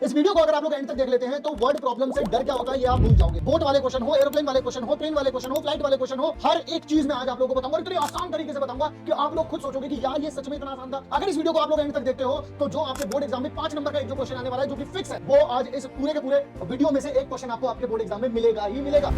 इस वीडियो को अगर आप लोग एंड तक देख लेते हैं तो वर्ड प्रॉब्लम से डर क्या होता है ये आप भूल जाओगे। बोट वाले क्वेश्चन हो, एरोप्लेन वाले क्वेश्चन हो, ट्रेन वाले क्वेश्चन हो, फ्लाइट वाले क्वेश्चन हो, हर एक चीज में आज आप लोगों को बताऊंगा और इतनी आसान तरीके से बताऊंगा कि आप लोग खुद सोचोगे कि यार ये सच में इतना आसान था। अगर इस वीडियो को आप लोग एंड तक देखते हो तो जो आपके बोर्ड एग्जाम में 5 नंबर का एक जो क्वेश्चन आने वाला है जो कि फिक्स है, वो आज इस पूरे के पूरे वीडियो में से एक क्वेश्चन आपको आपके बोर्ड एग्जाम में मिलेगा ही मिलेगा।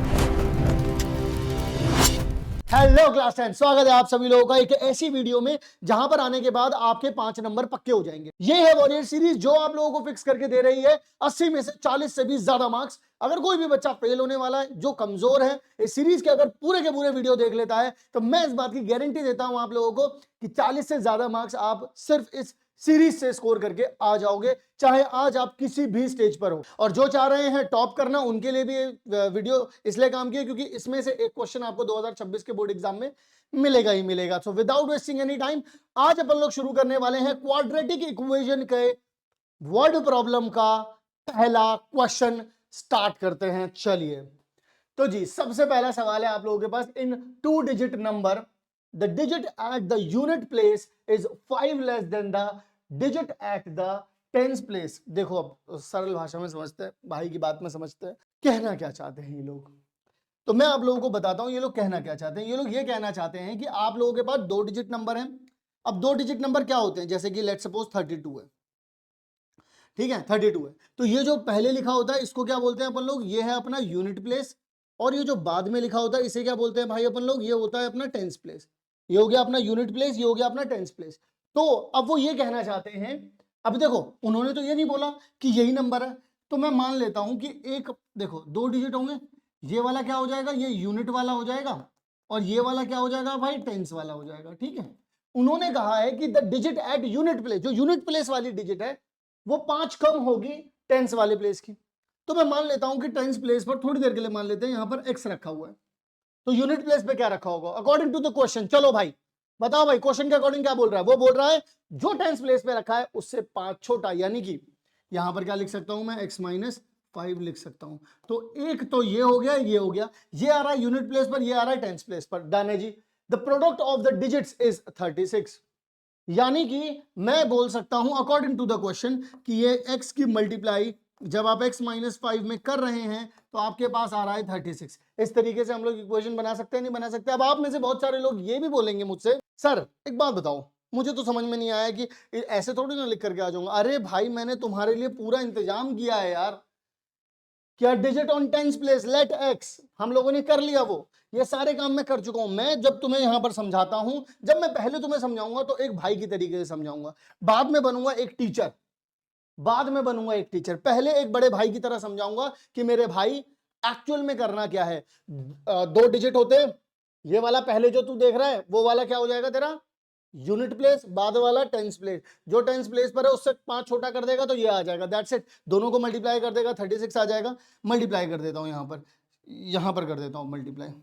हेलो क्लास 10, स्वागत है आप सभी लोगों का एक ऐसी वीडियो में जहां पर आने के बाद आपके 5 नंबर पक्के हो जाएंगे। ये है वॉरियर सीरीज जो आप लोगों को फिक्स करके दे रही है 80 में से 40 से भी ज्यादा मार्क्स। अगर कोई भी बच्चा फेल होने वाला है, जो कमजोर है, इस सीरीज के अगर पूरे के पूरे वीडियो देख लेता है तो मैं इस बात की गारंटी देता हूं आप लोगों को कि 40 से ज्यादा मार्क्स आप सिर्फ इस सीरीज से स्कोर करके आ जाओगे, चाहे आज आप किसी भी स्टेज पर हो। और जो चाह रहे हैं टॉप करना, उनके लिए भी वीडियो इसलिए काम किया क्योंकि इसमें से एक क्वेश्चन आपको 2026 के बोर्ड एग्जाम में मिलेगा ही मिलेगा। So without wasting any time आज अपन लोग शुरू करने वाले हैं क्वाड्रेटिक इक्वेशन के वर्ड प्रॉब्लम का पहला क्वेश्चन। स्टार्ट करते हैं, चलिए। तो जी सबसे पहला सवाल है आप लोगों के पास, इन 2 digit number the digit at the unit place is 5 less than the digit at the tens place। देखो अब सरल भाषा में समझते हैं, भाई की बात में समझते हैं कहना क्या चाहते हैं ये लोग। तो मैं आप लोगों को बताता हूं ये लोग कहना क्या चाहते हैं। ये लोग ये कहना चाहते हैं कि आप लोगों के पास 2 डिजिट नंबर हैं। अब 2 डिजिट नंबर क्या होते हैं, जैसे कि लेट्स सपोज 32 है, ठीक है, 32 है। तो ये जो पहले लिखा होता है इसको क्या बोलते हैं अपन लोग, ये है अपना यूनिट प्लेस। और ये जो बाद में लिखा होता है इसे क्या बोलते हैं भाई अपन लोग, ये होता है अपना टेंस प्लेस। ये हो गया अपना यूनिट प्लेस, ये हो गया अपना टेंस प्लेस। तो अब वो ये कहना चाहते हैं, अब देखो उन्होंने तो ये नहीं बोला कि यही नंबर है, तो मैं मान लेता हूं कि एक, देखो 2 डिजिट होंगे, ये वाला क्या हो जाएगा, ये यूनिट वाला हो जाएगा, और ये वाला क्या हो जाएगा भाई, टेंस वाला हो जाएगा, ठीक है। उन्होंने कहा है कि the digit at unit place, जो यूनिट प्लेस वाली डिजिट है वो 5 कम होगी टेंस वाले प्लेस की। तो मैं मान लेता हूं कि टेंस प्लेस पर थोड़ी देर के लिए मान लेते हैं यहां पर x रखा हुआ है, तो यूनिट प्लेस पे क्या रखा होगा अकॉर्डिंग टू द क्वेश्चन। चलो भाई बताओ भाई, क्वेश्चन के अकॉर्डिंग क्या बोल रहा है, वो बोल रहा है जो टेंस प्लेस पे रखा है उससे 5 छोटा, यानी कि यहां पर क्या लिख सकता हूं मैं, x माइनस 5 लिख सकता हूं। तो एक तो ये हो गया, ये हो गया, ये आ रहा है यूनिट प्लेस पर, ये आ रहा है टेंस प्लेस पर। डन है जी। The product of the digits is 36, यानी कि मैं बोल सकता हूं अकॉर्डिंग टू द क्वेश्चन कि ये x की मल्टीप्लाई जब आप x माइनस 5 में कर रहे हैं तो आपके पास आ रहा है 36। इस तरीके से हम लोग इक्वेशन बना सकते हैं, नहीं बना सकते। अब आप में से बहुत सारे लोग ये भी बोलेंगे मुझसे, सर एक बात बताओ, मुझे तो समझ में नहीं आया कि ऐसे थोड़ी ना लिख करके आ जाऊंगा। अरे भाई मैंने तुम्हारे लिए पूरा इंतजाम किया है यार, क्या digit on tens place let X, हम लोगों ने कर लिया, वो ये सारे काम मैं कर चुका हूं। मैं जब तुम्हें यहां पर समझाता हूं, जब मैं पहले तुम्हें समझाऊंगा तो एक भाई की तरीके से समझाऊंगा, बाद में बनूंगा एक टीचर, बाद में बनूंगा एक टीचर। पहले एक बड़े भाई की तरह समझाऊंगा कि मेरे भाई एक्चुअल में करना क्या है। 2 डिजिट होते हैं, ये वाला पहले जो तू देख रहा है वो वाला क्या हो जाएगा तेरा यूनिट प्लेस, बाद वाला टेंस प्लेस। जो टेंस प्लेस पर है उससे 5 छोटा कर देगा तो ये आ जाएगा, दैट्स इट। दोनों को मल्टीप्लाई कर देगा, 36 आ जाएगा। मल्टीप्लाई कर देता हूं यहां पर कर देता हूं मल्टीप्लाई,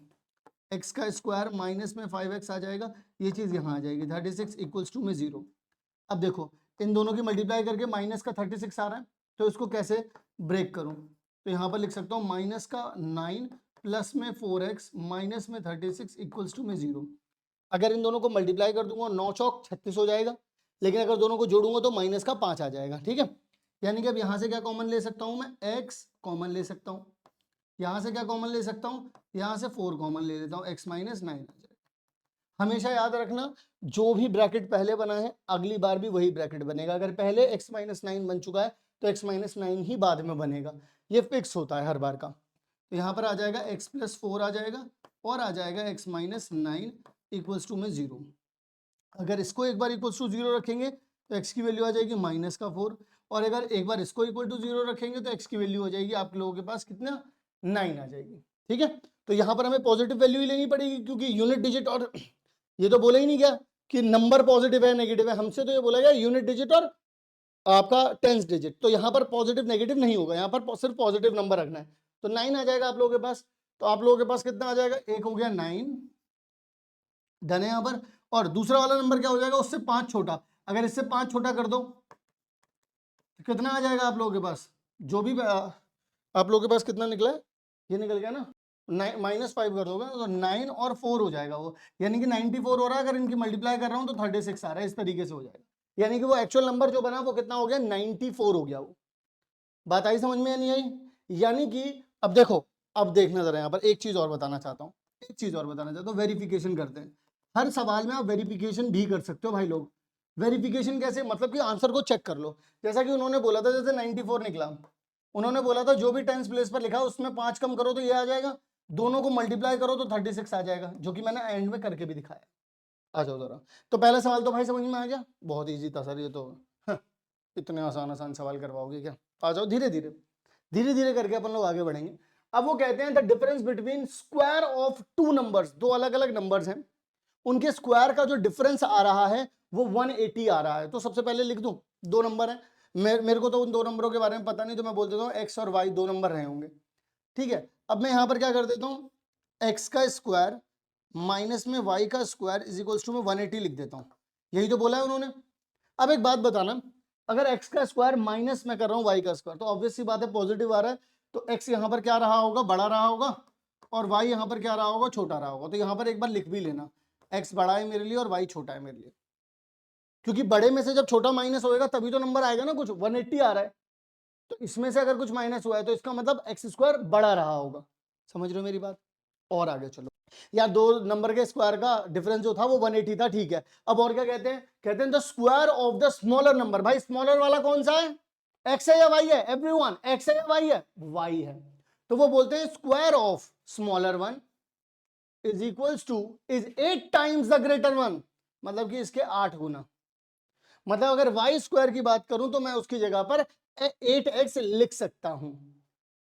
एक्स का स्क्वायर माइनस में 5x आ जाएगा, ये चीज यहां आ जाएगी, 36 इक्वल्स टू में 0। अब देखो इन दोनों की मल्टीप्लाई करके माइनस का 36 आ रहा है, तो इसको कैसे ब्रेक करूं, तो यहां पर लिख सकता हूं माइनस का 9 प्लस में 4x माइनस में 36 इक्वल्स टू में 0। अगर इन दोनों को मल्टीप्लाई कर दूंगा 9 चौक 36 हो जाएगा, लेकिन अगर दोनों को जोड़ूंगा तो माइनस का 5 आ जाएगा, ठीक है। यानी कि अब यहां से क्या कॉमन ले सकता हूं मैं, x कॉमन ले सकता हूं, यहां से क्या कॉमन ले सकता हूं, यहां से 4 कॉमन ले लेता हूं, x माइनस 9 आ जाएगा। हमेशा याद रखना जो भी ब्रैकेट पहले बना है अगली बार भी वही ब्रैकेट बनेगा। अगर पहले x माइनस 9 बन चुका है तो x माइनस 9 ही बाद में बनेगा, ये फिक्स होता है हर बार का। तो यहां पर आ जाएगा x प्लस 4 आ जाएगा और आ जाएगा x माइनस 9 इक्वल्स टू में 0। अगर इसको एक बार इक्वल्स टू 0 रखेंगे तो x की वैल्यू आ जाएगी माइनस का 4, और अगर एक बार इसको इक्वल टू 0 रखेंगे तो x की वैल्यू हो जाएगी आप लोगों के पास कितना, 9 आ जाएगी, ठीक है। तो यहां पर हमें पॉजिटिव वैल्यू ही लेनी पड़ेगी क्योंकि यूनिट डिजिट, और ये तो बोला ही नहीं गया कि नंबर पॉजिटिव है नेगेटिव है, हमसे तो ये बोला गया यूनिट डिजिट और आपका टेंस डिजिट। तो यहां पर पॉजिटिव नेगेटिव नहीं होगा, यहां पर सिर्फ पॉजिटिव नंबर रखना है। तो 9 आ जाएगा आप लोगों के पास। तो आप लोगों के पास कितना आ जाएगा, एक हो गया 9 डन है यहां पर, और दूसरा वाला नंबर क्या हो जाएगा उससे 5 छोटा। अगर इससे 5 छोटा कर दो तो कितना आ जाएगा आप लोगों के पास, जो भी आप लोगों के पास कितना निकला है, ये निकल गया ना, माइनस 5 कर दोगे तो 9 और 4 हो जाएगा वो, यानी कि 94 हो रहा है। अगर इनकी मल्टीप्लाई कर रहा हूं तो 36 आ रहा है, इस तरीके से हो जाएगा। यानी कि वो एक्चुअल नंबर जो बना वो कितना हो गया, 94 हो गया वो। बात आई समझ में या नहीं आई? यानी कि अब देखो, अब देखना जरा यहाँ पर एक चीज और बताना चाहता हूँ, एक चीज और बताना चाहता हूँ, वेरिफिकेशन करते हैं। हर सवाल में आप वेरिफिकेशन भी कर सकते हो भाई लोग। वेरिफिकेशन कैसे? मतलब कि आंसर को चेक कर लो। जैसा कि उन्होंने बोला था, जैसे 94 निकला, उन्होंने बोला था जो भी टेंस प्लेस पर लिखा है उसमें 5 कम करो तो ये आ जाएगा, दोनों को मल्टीप्लाई करो तो 36 आ जाएगा, जो कि मैंने एंड में करके भी दिखाया। आ जाओ जरा। तो पहला सवाल तो भाई समझ में आ गया, बहुत इजी था सर ये तो। इतने आसान आसान सवाल करवाओगे क्या? आ जाओ, धीरे धीरे धीरे धीरे करके अपन लोग आगे बढ़ेंगे। अब वो कहते हैं the difference between square of two numbers, दो अलग अलग नंबर्स हैं, उनके स्क्वायर का जो डिफरेंस आ रहा है वो 180 आ रहा है। तो सबसे पहले लिख दूं, दो नंबर है, मेरे को तो उन दो नंबरों के बारे में पता नहीं, तो मैं बोल देता हूँ एक्स और वाई दो नंबर रहे होंगे, ठीक है। अब मैं यहां पर क्या कर देता हूँ, एक्स का स्क्वायर माइनस में वाई का स्क्वायर इज इक्वल्स टू में 180 लिख देता हूँ। यही तो बोला है उन्होंने। अब एक बात बताना, अगर एक्स का स्क्वायर माइनस में कर रहा हूँ वाई का स्क्वायर, तो ऑब्वियस सी बात है पॉजिटिव आ रहा है, तो एक्स यहां पर क्या रहा होगा, बड़ा रहा होगा, और वाई यहां पर क्या रहा होगा, छोटा रहा होगा। तो यहां पर एक बार लिख भी लेना, एक्स बड़ा है मेरे लिए और वाई छोटा है मेरे लिए, क्योंकि बड़े में से जब छोटा माइनस होएगा तभी तो नंबर आएगा ना। कुछ 180 आ रहा है, तो इसमें से अगर कुछ माइनस हुआ है तो इसका मतलब एक्स स्क्वायर बड़ा रहा होगा। समझ रहे हो मेरी बात? और आगे चलो, या दो नंबर के स्क्वायर का डिफरेंस जो था वो 180 था, ठीक है। अब और क्या कहते हैं, कहते हैं the square of the smaller number. भाई स्मॉलर वाला कौन सा है, एक्स है या वाई है? एवरीवन, एक्स है या वाई है? वाई है। तो वो बोलते हैं square of smaller one is equals two is 8 times the greater one, मतलब कि इसके 8 गुना। मतलब अगर वाई स्क्वायर की बात करूं तो मैं उसकी जगह पर 8x लिख सकता हूं।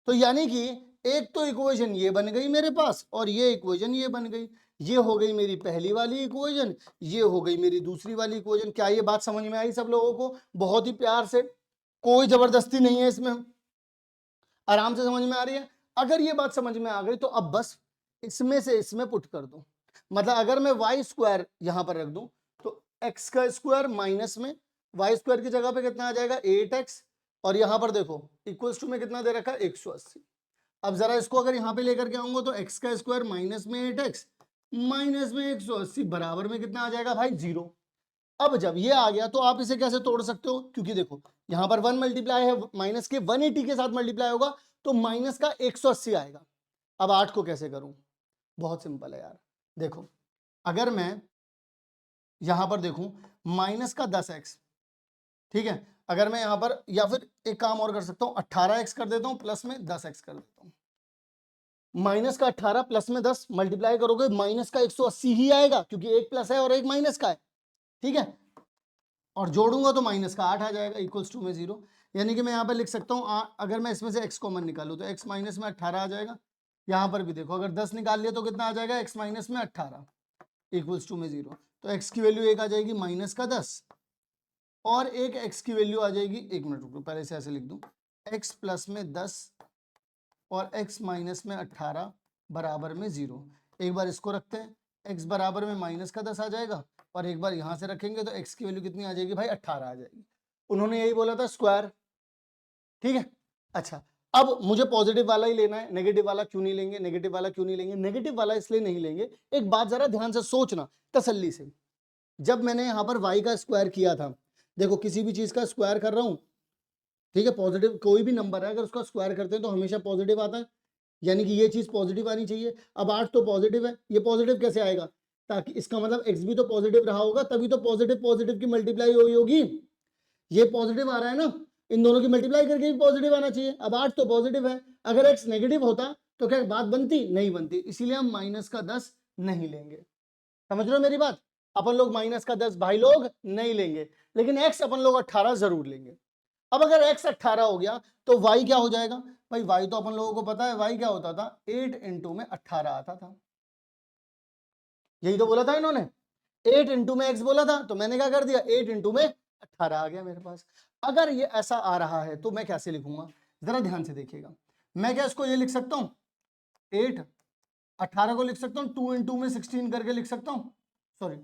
तो यानी कि एक तो इक्वेशन ये बन गई मेरे पास, और ये इक्वेशन ये बन गई। ये हो गई मेरी पहली वाली इक्वेशन, ये हो गई मेरी दूसरी वाली इक्वेशन। क्या ये बात समझ में आई सब लोगों को? बहुत ही प्यार से, कोई जबरदस्ती नहीं है इसमें, आराम से समझ में आ रही है। अगर ये बात समझ में आ गई तो अब बस इसमें से इसमें पुट कर दो। मतलब अगर मैं वाई स्क्वायर यहां पर रख दूं तो एक्स का स्क्वायर माइनस में वाई स्क्वायर की जगह पे कितना आ जाएगा, 8x, और यहां पर देखो इक्वल्स टू में कितना दे रखा है, 180। अब जरा इसको अगर यहां पे लेकर के आऊंगा तो एक्स का स्क्वायर माइनस में 8x माइनस में 180 बराबर में कितना आ जाएगा भाई, 0। अब जब ये आ गया तो आप इसे कैसे तोड़ सकते हो, क्योंकि देखो यहां पर 1 मल्टीप्लाई है, माइनस के 180 के साथ मल्टीप्लाई होगा तो माइनस का 180 आएगा। अब 8 को कैसे करूं, बहुत सिंपल है यार। देखो अगर मैं यहां पर देखूं माइनस का 10x, ठीक है, अगर मैं यहां पर, या फिर एक काम और कर सकता हूं, 18x कर देता हूं प्लस में 10x कर देता हूं। माइनस का 18 प्लस में 10 मल्टीप्लाई करोगे माइनस का 180 ही आएगा, क्योंकि एक प्लस है और एक माइनस का है, ठीक है। और जोड़ूंगा तो माइनस का 8 आ जाएगा, इक्वल्स टू में 0। यानी कि मैं यहां पर लिख सकता हूं, अगर मैं इसमें से x कॉमन निकालूं तो x माइनस में 18 आ जाएगा। यहां पर भी देखो अगर 10 निकाल लिया तो कितना आ जाएगा, x माइनस में 18 इक्वल्स टू में 0। तो x की वैल्यू एक आ जाएगी माइनस का 10, और एक x की वैल्यू आ जाएगी, एक मिनट रुको पहले से ऐसे लिख दूं, x प्लस में 10 और x माइनस में 18 बराबर में 0। एक बार इसको रखते हैं, x बराबर में माइनस का 10 आ जाएगा, और एक बार यहां से रखेंगे तो x की वैल्यू कितनी आ जाएगी भाई, 18 आ जाएगी। उन्होंने यही बोला था स्क्वायर, ठीक है। अच्छा अब मुझे पॉजिटिव वाला ही लेना है, नेगेटिव वाला क्यों नहीं लेंगे, नेगेटिव वाला क्यों नहीं लेंगे, नेगेटिव वाला इसलिए नहीं लेंगे, एक बात जरा ध्यान से सोचना तसल्ली से। जब मैंने यहां पर y का स्क्वायर किया था, देखो किसी भी चीज का स्क्वायर कर रहा हूं, ठीक है, पॉजिटिव कोई भी नंबर है अगर उसका स्क्वायर करते हैं तो हमेशा पॉजिटिव आता है, यानी कि ये चीज पॉजिटिव आनी चाहिए। अब 8 तो पॉजिटिव है, ये पॉजिटिव कैसे आएगा, ताकि इसका मतलब x भी तो पॉजिटिव रहा होगा, तभी तो पॉजिटिव पॉजिटिव की मल्टीप्लाई हुई होगी। ये पॉजिटिव आ रहा है ना, इन दोनों की मल्टीप्लाई करके भी पॉजिटिव आना चाहिए। अब 8 तो पॉजिटिव है, अगर x नेगेटिव होता तो क्या बात बनती, नहीं बनती, इसीलिए हम माइनस का 10 नहीं लेंगे। समझ रहे हो मेरी बात? अपन लोग माइनस का 10 भाई लोग नहीं लेंगे, लेकिन x अपन लोग 18 जरूर लेंगे। अब अगर x 18 हो गया तो y क्या हो जाएगा भाई, y तो अपन लोगों को पता है y क्या होता था, 8 इंटू में 18 आता था। यही तो बोला था इन्होंने, 8 इंटू में x बोला था, तो मैंने क्या कर दिया, 8 इंटू में 18 आ गया मेरे पास। अगर ये ऐसा आ रहा है तो मैं कैसे लिखूंगा, जरा ध्यान से देखिएगा। मैं क्या इसको ये लिख सकता हूं, 8 18 को लिख सकता हूं 2 इंटू में 16 करके लिख सकता हूं, सॉरी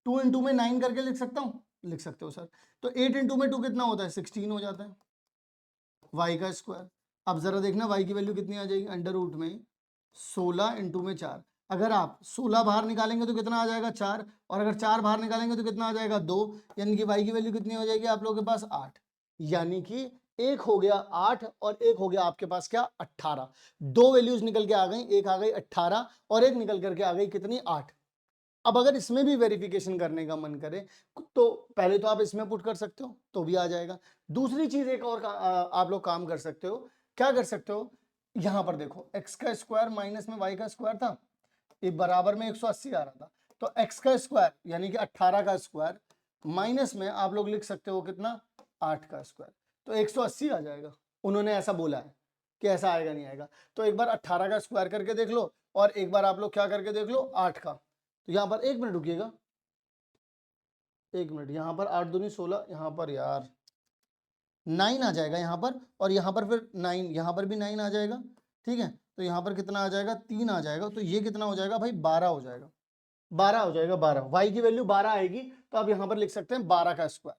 2 इंटू में 9 करके लिख सकता हूं, लिख सकते हो सर। तो 8 इंटू में 2 कितना होता है, 16 हो जाता है, y का स्क्वायर। अब जरा देखना y की वैल्यू कितनी आ जाएगी, अंडर रूट में 16 इंटू में 4। अगर आप 16 बाहर निकालेंगे तो कितना आ जाएगा, 4, और अगर 4 बाहर निकालेंगे तो कितना आ जाएगा, 2, यानी कि y की वैल्यू कितनी हो जाएगी आप लोगों के पास, 8। यानी कि एक हो गया 8 और एक हो गया आपके पास क्या 18। दो वैल्यूज निकल के आ गई, एक आ गई 18 और एक निकल करके आ गई कितनी 8। अब अगर इसमें भी वेरिफिकेशन करने का मन करे तो पहले तो आप इसमें पुट कर सकते हो तो भी आ जाएगा। दूसरी चीज एक और आप लोग काम कर सकते हो, क्या कर सकते हो, यहां पर देखो x का स्क्वायर माइनस में y का स्क्वायर था, ये बराबर में 180 आ रहा था, तो x का स्क्वायर यानी कि 18 का स्क्वायर माइनस में आप लोग लिख सकते हो कितना 8 का स्क्वायर, तो 180 आ जाएगा। उन्होंने ऐसा बोला है कि ऐसा आएगा नहीं आएगा, तो एक बार 18 का स्क्वायर करके देख लो और एक बार आप लोग क्या करके देख लो 8 का। तो यहां पर 1 मिनट रुकिएगा, 1 मिनट, यहां पर 8 दूनी 16, यहां पर यार 9 आ जाएगा यहां पर, और यहां पर फिर 9, यहां पर भी 9 आ जाएगा, ठीक है। तो यहां पर कितना आ जाएगा 3 आ जाएगा, तो ये कितना हो जाएगा भाई 12 हो जाएगा, 12 हो जाएगा 12, y की वैल्यू 12 आएगी, तो आप यहां पर लिख सकते हैं 12 का स्क्वायर।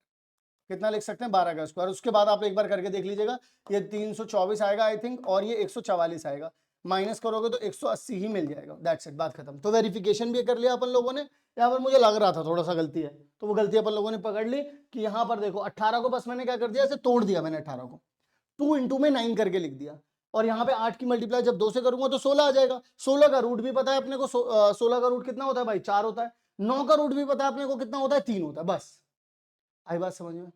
कितना लिख सकते हैं 12 का स्क्वायर। उसके बाद आप एक बार करके देख लीजिएगा, ये 324 आएगा आई थिंक, और ये 144 आएगा, माइनस करोगे तो 180 ही मिल जाएगा, दैट्स इट, बात खत्म। तो वेरिफिकेशन भी कर लिया अपन लोगों ने। यहाँ पर मुझे लग रहा था थोड़ा सा गलती है, तो वो गलती अपन लोगों ने पकड़ ली कि यहाँ पर देखो 18 को बस मैंने क्या कर दिया, ऐसे तोड़ दिया मैंने 18 को, 2 इंटू में 9 करके लिख दिया, और यहाँ पे 8 की मल्टीप्लाई जब 2 से करूंगा तो 16 आ जाएगा। 16 का रूट भी पता है अपने को, 16 का रूट कितना होता है भाई 4 होता है। 9 का रूट भी पता है अपने को कितना होता है 3 होता है। बस आई बात समझ में।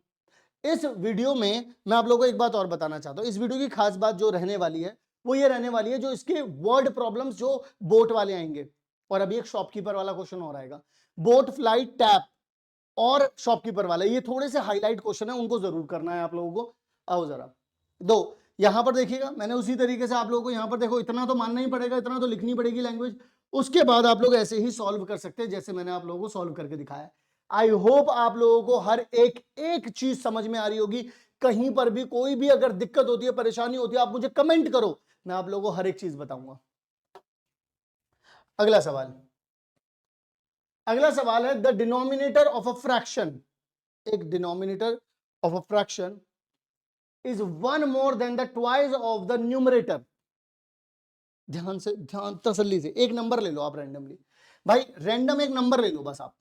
इस वीडियो में मैं आप लोगों को एक बात और बताना चाहता हूं, इस वीडियो की खास बात जो रहने वाली है वो ये रहने वाली है, जो इसके वर्ड प्रॉब्लम्स जो बोट वाले आएंगे, और अभी एक शॉपकीपर वाला क्वेश्चन और आएगा, बोट फ्लाइट टैप और शॉपकीपर वाला, ये थोड़े से हाईलाइट क्वेश्चन है, उनको जरूर करना है आप लोगों को। आओ जरा दो यहां पर देखिएगा, मैंने उसी तरीके से आप लोगों को यहां पर देखो, इतना तो मानना ही पड़ेगा, इतना तो लिखनी पड़ेगी लैंग्वेज, उसके बाद आप लोग ऐसे ही सॉल्व कर सकते हैं जैसे मैंने आप लोगों को सॉल्व करके दिखाया। आई होप आप लोगों को हर एक एक चीज समझ में आ रही होगी। कहीं पर भी कोई भी अगर दिक्कत होती है, परेशानी होती है, आप मुझे कमेंट करो, मैं आप लोगों को हर एक चीज बताऊंगा। अगला सवाल, अगला सवाल है the denominator of a fraction, एक denominator of a fraction is one more than the twice of the numerator. ध्यान से, ध्यान तसल्ली से, एक नंबर ले लो आप रैंडमली, भाई रैंडम एक नंबर ले लो बस आप।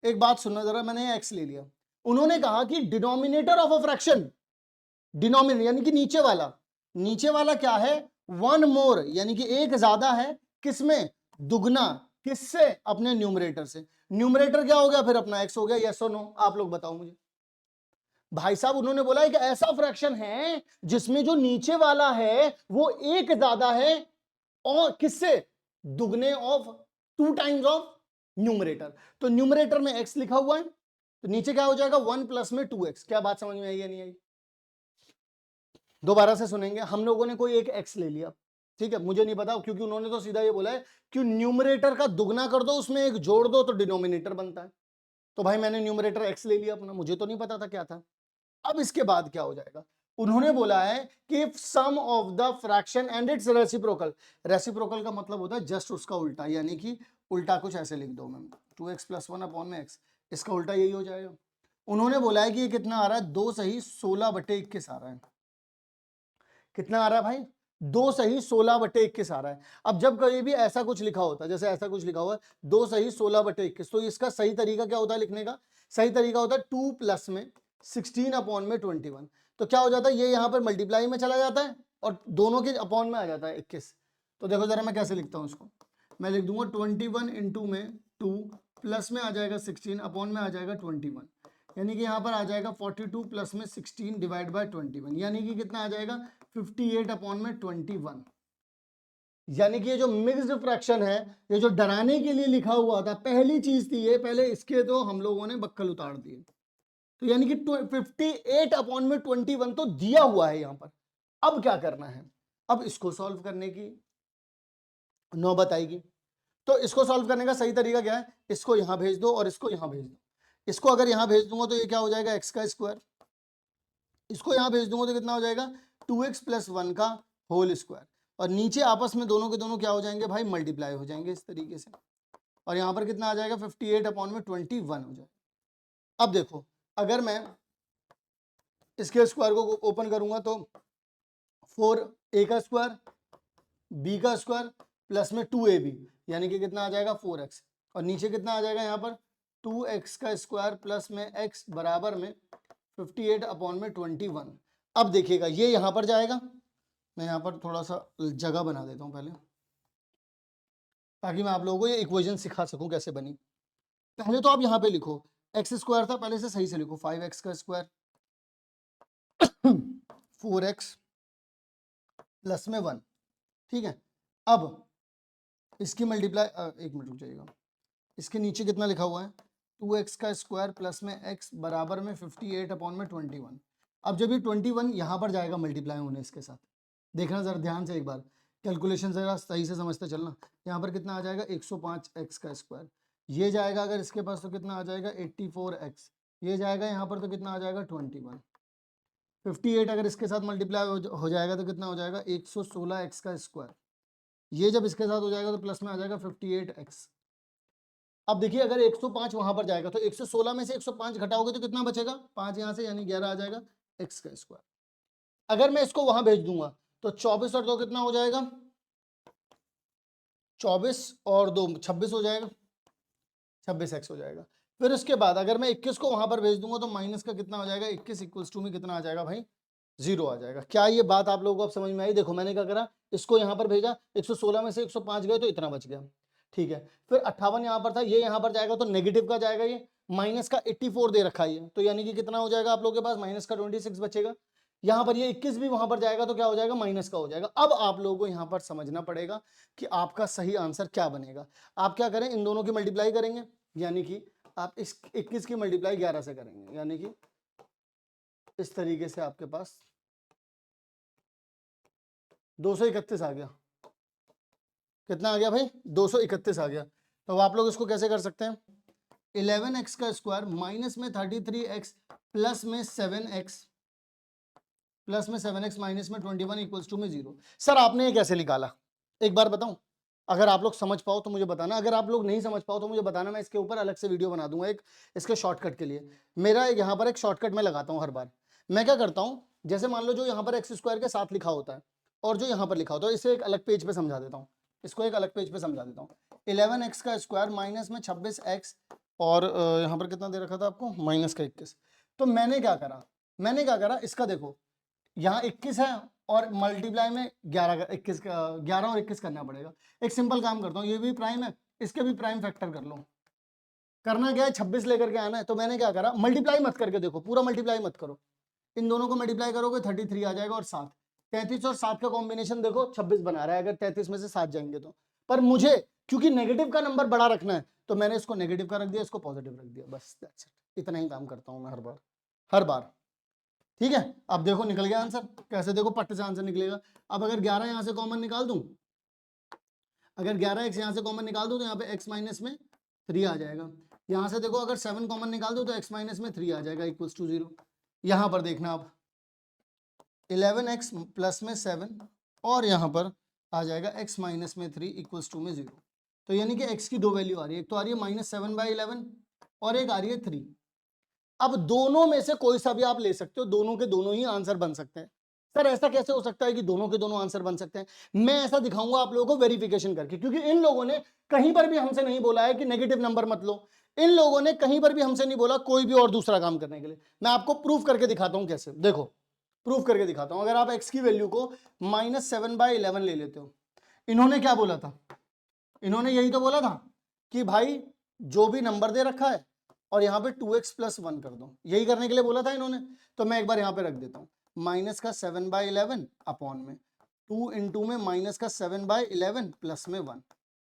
एक बात सुनना जरा, मैंने एक्स ले लिया, उन्होंने कहा कि denominator of a fraction, denominator यानी कि नीचे वाला, नीचे वाला क्या है वन मोर, यानी कि एक ज्यादा है, किसमें दुगना, किससे अपने न्यूमरेटर से। न्यूमरेटर क्या हो गया फिर अपना एक्स हो गया, यस और नो, आप लोग बताओ मुझे। भाई साहब उन्होंने बोला है कि ऐसा फ्रैक्शन है जिसमें जो नीचे वाला है वो एक ज्यादा है, और किससे दुगने ऑफ, 2 टाइम्स ऑफ न्यूमरेटर। तो न्यूमरेटर में x लिखा हुआ है, तो नीचे क्या हो जाएगा 1 प्लस में 2x। क्या बात समझ में आई या नहीं आई, दोबारा से सुनेंगे। हम लोगों ने कोई एक x ले लिया, ठीक है, मुझे नहीं पता क्योंकि उन्होंने तो सीधा ये बोला है कि न्यूमरेटर का दुगना कर दो, उसमें एक जोड़ दो तो डिनोमिनेटर बनता है। तो भाई मैंने न्यूमरेटर x ले लिया अपना, मुझे तो नहीं पता था क्या था। अब इसके बाद क्या हो जाएगा, उन्होंने बोला है कि sum of the fraction and its reciprocal. Reciprocal का मतलब होता है जस्ट उसका उल्टा, यानी कि उल्टा कुछ ऐसे लिख दो मैं, 2x + 1 अपॉन में x, इसका उल्टा यही हो जाएगा। उन्होंने बोला है कि ये कितना आ रहा है 2 सही 16/21 आ रहा है। कितना आ रहा है भाई 2 सही 16/21 आ रहा है। अब जब कभी भी ऐसा कुछ लिखा होता है, जैसे ऐसा कुछ लिखा हुआ है 2 सही 16/21, तो इसका सही तरीका क्या होता है लिखने का, सही तरीका होता है 2 प्लस में 16 अपॉन में 21। तो क्या हो जाता है, ये यहां पर मल्टीप्लाई में चला जाता है और दोनों के अपॉन में आ जाता है 21। तो देखो जरा मैं कैसे लिखता हूं इसको, मैं लिख दूंगा 21 इंटू में 2 प्लस में आ जाएगा 16 अपॉन में आ जाएगा 21, यानी कि यहाँ पर आ जाएगा 42 प्लस में 16 डिवाइड बाय 21, यानी कि कितना आ जाएगा 58 अपॉन में 21। यानी कि ये जो मिक्स्ड फ्रैक्शन है, ये जो डराने के लिए लिखा हुआ था, पहली चीज थी ये, पहले इसके तो हम लोगों ने बक्कल उतार दिए। तो यानी कि 58 अपॉन में 21 तो दिया हुआ है यहां पर। अब क्या करना है, अब इसको सॉल्व करने की नौबत आएगी। तो इसको सॉल्व करने का सही तरीका क्या है, इसको यहां भेज दो और इसको यहां भेज दो। इसको अगर यहां भेज दूंगा तो ये क्या हो जाएगा x का स्क्वायर, इसको यहां भेज दूंगा तो कितना हो जाएगा 2x + 1 का होल स्क्वायर, और नीचे आपस में दोनों के दोनों क्या हो जाएंगे भाई मल्टीप्लाई हो जाएंगे इस तरीके से, और यहां पर कितना आ जाएगा 58 अपॉन में 21 हो जाएगा। अब देखो अगर मैं इसके स्क्वायर को ओपन करूंगा तो 4a का स्क्वायर b का स्क्वायर प्लस में 2ab, यानी कि कितना आ जाएगा 4x, और नीचे कितना आ जाएगा यहाँ पर 2x का स्क्वायर प्लस में x बराबर में 58 अपॉन में 21। अब देखिएगा ये यहां पर जाएगा, मैं यहां पर थोड़ा सा जगह बना देता हूं पहले, ताकि मैं आप लोगों को ये इक्वेशन सिखा सकूं कैसे बनी। पहले तो आप यहां पे लिखो एक्स स्क्वायर था, पहले से सही से लिखो 5x का स्क्वायर 4x प्लस में 1, ठीक है। अब इसकी मल्टीप्लाई, एक मिनट रुक जाइएगा, इसके नीचे कितना लिखा हुआ है 2x का स्क्वायर प्लस में x बराबर में 58 अपॉन में 21। अब जब ये 21 यहाँ पर जाएगा मल्टीप्लाई होने इसके साथ, देखना जरा ध्यान से एक बार, कैलकुलेशन जरा सही से समझते चलना। यहाँ पर कितना आ जाएगा 105x का स्क्वायर, ये जाएगा अगर इसके पास तो कितना आ जाएगा 84x, ये जाएगा यहाँ पर तो कितना आ जाएगा 21। 58 अगर इसके साथ मल्टीप्लाई हो जाएगा तो कितना हो जाएगा 116x का स्क्वायर, ये जब इसके साथ हो जाएगा तो प्लस में आ जाएगा 58x। अब देखिए अगर 105 वहां पर जाएगा तो 116 में से 105 घटाओगे तो कितना बचेगा 5 यहां से, यानी 11 आ जाएगा x का स्क्वायर। अगर मैं इसको वहां भेज दूंगा तो 24 और 2 कितना हो जाएगा 24 और 2 26 हो जाएगा, 26x हो जाएगा। फिर उसके बाद अगर मैं 21 को वहां पर भेज दूंगा तो माइनस का कितना हो जाएगा 21 इक्वल्स टू में कितना आ जाएगा भाई 0 आ जाएगा। क्या ये बात आप लोगों को अब समझ में आई? देखो मैंने क्या करा, इसको यहाँ पर भेजा, 116 में से 105 गए तो इतना बच गया, ठीक है। फिर 58 यहाँ पर था, ये यहाँ पर जाएगा तो नेगेटिव का जाएगा, ये माइनस का 84 दे रखा है, तो यानी कि कितना हो जाएगा आप लोगों के पास माइनस का 26 बचेगा। यहाँ पर ये 21 भी वहां पर जाएगा तो क्या हो जाएगा माइनस का हो जाएगा। अब आप लोगों को यहाँ पर समझना पड़ेगा कि आपका सही आंसर क्या बनेगा। आप क्या करें, इन दोनों की मल्टीप्लाई करेंगे, यानी कि आप इस 21 की मल्टीप्लाई 11 से करेंगे, यानी कि इस तरीके से आपके पास 231 आ गया। कितना आ गया भाई 231 आ गया। तो अब आप लोग इसको कैसे कर सकते हैं, 11x का स्क्वायर माइनस में 33x प्लस में 7x माइनस में 21 इक्वल्स टू में 0। सर आपने ये कैसे निकाला, एक बार बताऊं? अगर आप लोग समझ पाओ तो मुझे बताना, अगर आप लोग नहीं समझ पाओ तो मुझे बताना, मैं इसके ऊपर अलग से वीडियो बना दूंगा एक इसके शॉर्टकट के लिए। मेरा यहाँ पर एक शॉर्टकट मैं लगाता हूँ हर बार। मैं क्या करता हूँ, जैसे मान लो जो यहाँ पर एक्स स्क्वायर के साथ लिखा होता है और जो यहाँ पर लिखा होता है, इसे एक अलग पेज पे समझा देता हूँ, इसको एक अलग पेज पे समझा देता हूँ। 11x का स्क्वायर माइनस में 26x और यहाँ पर कितना दे रखा था आपको माइनस का 21। तो मैंने क्या करा, इसका देखो यहाँ 21 है और मल्टीप्लाई में 11 और 21 करना पड़ेगा। एक सिंपल काम करता हूँ, ये भी प्राइम है, इसके भी प्राइम फैक्टर कर लो। करना क्या है 26 लेकर के आना है। तो मैंने क्या करा, मल्टीप्लाई मत करके देखो, पूरा मल्टीप्लाई मत करो, इन दोनों को मल्टीप्लाई करोगे 33 आ जाएगा और 7, 33 और 7 का कॉम्बिनेशन देखो 26 बना रहा है, अगर 33 में से 7 जाएंगे तो। पर मुझे क्योंकि नेगेटिव का नंबर बड़ा रखना है तो मैंने इसको नेगेटिव का रख दिया, इसको पॉजिटिव रख दिया, बस दैट्स इट। इतना ही काम करता हूं मैं हर बार, ठीक है। अब देखो निकल गया आंसर, कैसे देखो पट्ट से आंसर निकलेगा। अब अगर 11 यहां से कॉमन निकाल दूं, अगर 11x यहां से कॉमन निकाल दूं तो यहाँ पे x माइनस में 3 आ जाएगा। यहां से देखो अगर 7 कॉमन निकाल दूं तो x माइनस में 3 आ जाएगा इक्वल्स टू 0। यहां पर देखना आप 11x प्लस में 7 और यहां पर आ जाएगा x माइनस में 3 इक्वल्स टू में 0। तो यानी कि x की दो वैल्यू आ रही है, एक तो आ रही है -7/11 और एक आ रही है 3। अब दोनों में से कोई सा भी आप ले सकते हो, दोनों के दोनों ही आंसर बन सकते हैं। सर ऐसा कैसे हो सकता है कि दोनों के दोनों आंसर बन सकते हैं? मैं ऐसा दिखाऊंगा आप लोगों को वेरिफिकेशन करके, क्योंकि इन लोगों ने कहीं पर भी हमसे नहीं बोला है कि नेगेटिव नंबर मत लो, इन लोगों ने कहीं पर भी हमसे नहीं बोला कोई भी और दूसरा काम करने के लिए। मैं आपको प्रूफ करके दिखाता हूं कैसे, देखो प्रूफ करके दिखाता हूं। अगर आप x की वैल्यू को -7/11 ले लेते हो, इन्होंने क्या बोला था, इन्होंने यही तो बोला था कि भाई जो भी नंबर दे रखा है और यहाँ पे 2x + 1 कर दो, यही करने के लिए बोला था इन्होंने। तो मैं एक बार यहाँ पे रख देता हूँ, माइनस का 7/11 अपॉन में 2 इंटू में माइनस का 7/11 प्लस में 1।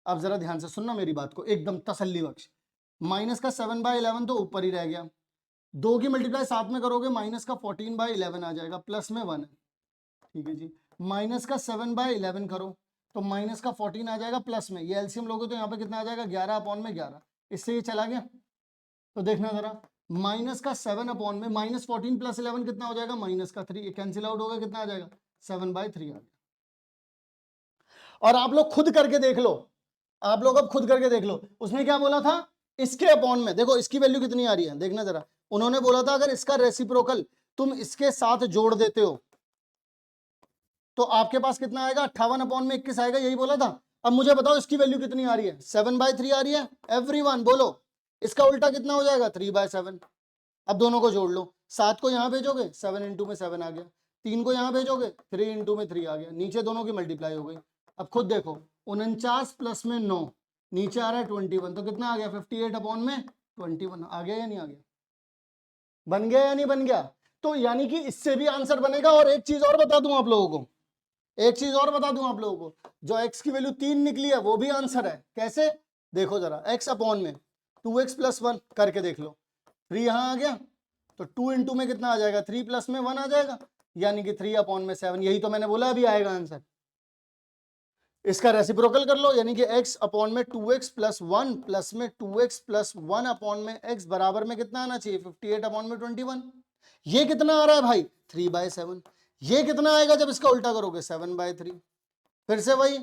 अब जरा ध्यान से सुनना मेरी बात को एकदम तसल्ली बख्श। माइनस का 7/11 तो ऊपर ही रह गया, 2 की मल्टीप्लाई साथ में करोगे माइनस का 14/11 आ जाएगा, प्लस में 1 है, ठीक है जी। माइनस का 7/11 करो तो माइनस का 14 आ जाएगा, प्लस में ये एलसीएम लोगे तो यहाँ पे कितना आ जाएगा 11 अपॉन में 11, इससे ये चला गया। तो देखना जरा, माइनस का 7 अपॉन में -14 + 11 कितना हो जाएगा -3, ये कैंसिल आउट होगा, कितना आ जाएगा 7/3 आ गया। और आप लोग खुद करके देख लो, आप लोग अब खुद करके देख लो, उसने क्या बोला था इसके अपॉन में, देखो इसकी वैल्यू कितनी आ रही है देखना जरा। उन्होंने बोला था अगर इसका रेसिप्रोकल तुम इसके साथ जोड़ देते हो तो आपके पास कितना आएगा 58 अपॉन में 21 आएगा, यही बोला था। अब मुझे बताओ इसकी वैल्यू कितनी आ रही है 7/3 आ रही है, एवरीवन बोलो। इसका उल्टा कितना हो जाएगा 3/7। अब दोनों को जोड़ लो, 7 को यहां भेजोगे 7 इंटू में 7 आ गया, 3 को यहां भेजोगे 3 इंटू में 3 आ गया, नीचे दोनों की मल्टीप्लाई हो गई। अब खुद देखो 49 प्लस में 9, नीचे आ रहा है 21, तो कितना आ गया 58 अपॉन में 21। आ गया या नहीं आ गया? बन गया या नहीं बन गया? तो यानी कि इससे भी आंसर बनेगा। और एक चीज और बता दूं आप लोगों को, एक चीज और बता दूं आप लोगों को, जो x की वैल्यू 3 निकली है वो भी आंसर है। कैसे? देखो जरा, x अपॉन में 2x प्लस 1 करके देख लो, 3 यहां आ गया तो 2 इंटू में कितना आ जाएगा, 3 प्लस में 1 आ जाएगा, यानी कि 3 अपॉन में 7। यही तो मैंने बोला अभी आएगा आंसर। इसका रेसिप्रोकल कर लो, यानी कि x अपॉन में 2x प्लस 1 प्लस में 2x प्लस 1 अपॉन में x बराबर में कितना आना चाहिए, 58 अपॉन में 21। ये कितना आ रहा है भाई, 3/7। ये कितना आएगा जब इसका उल्टा करोगे, 7/3। फिर से वही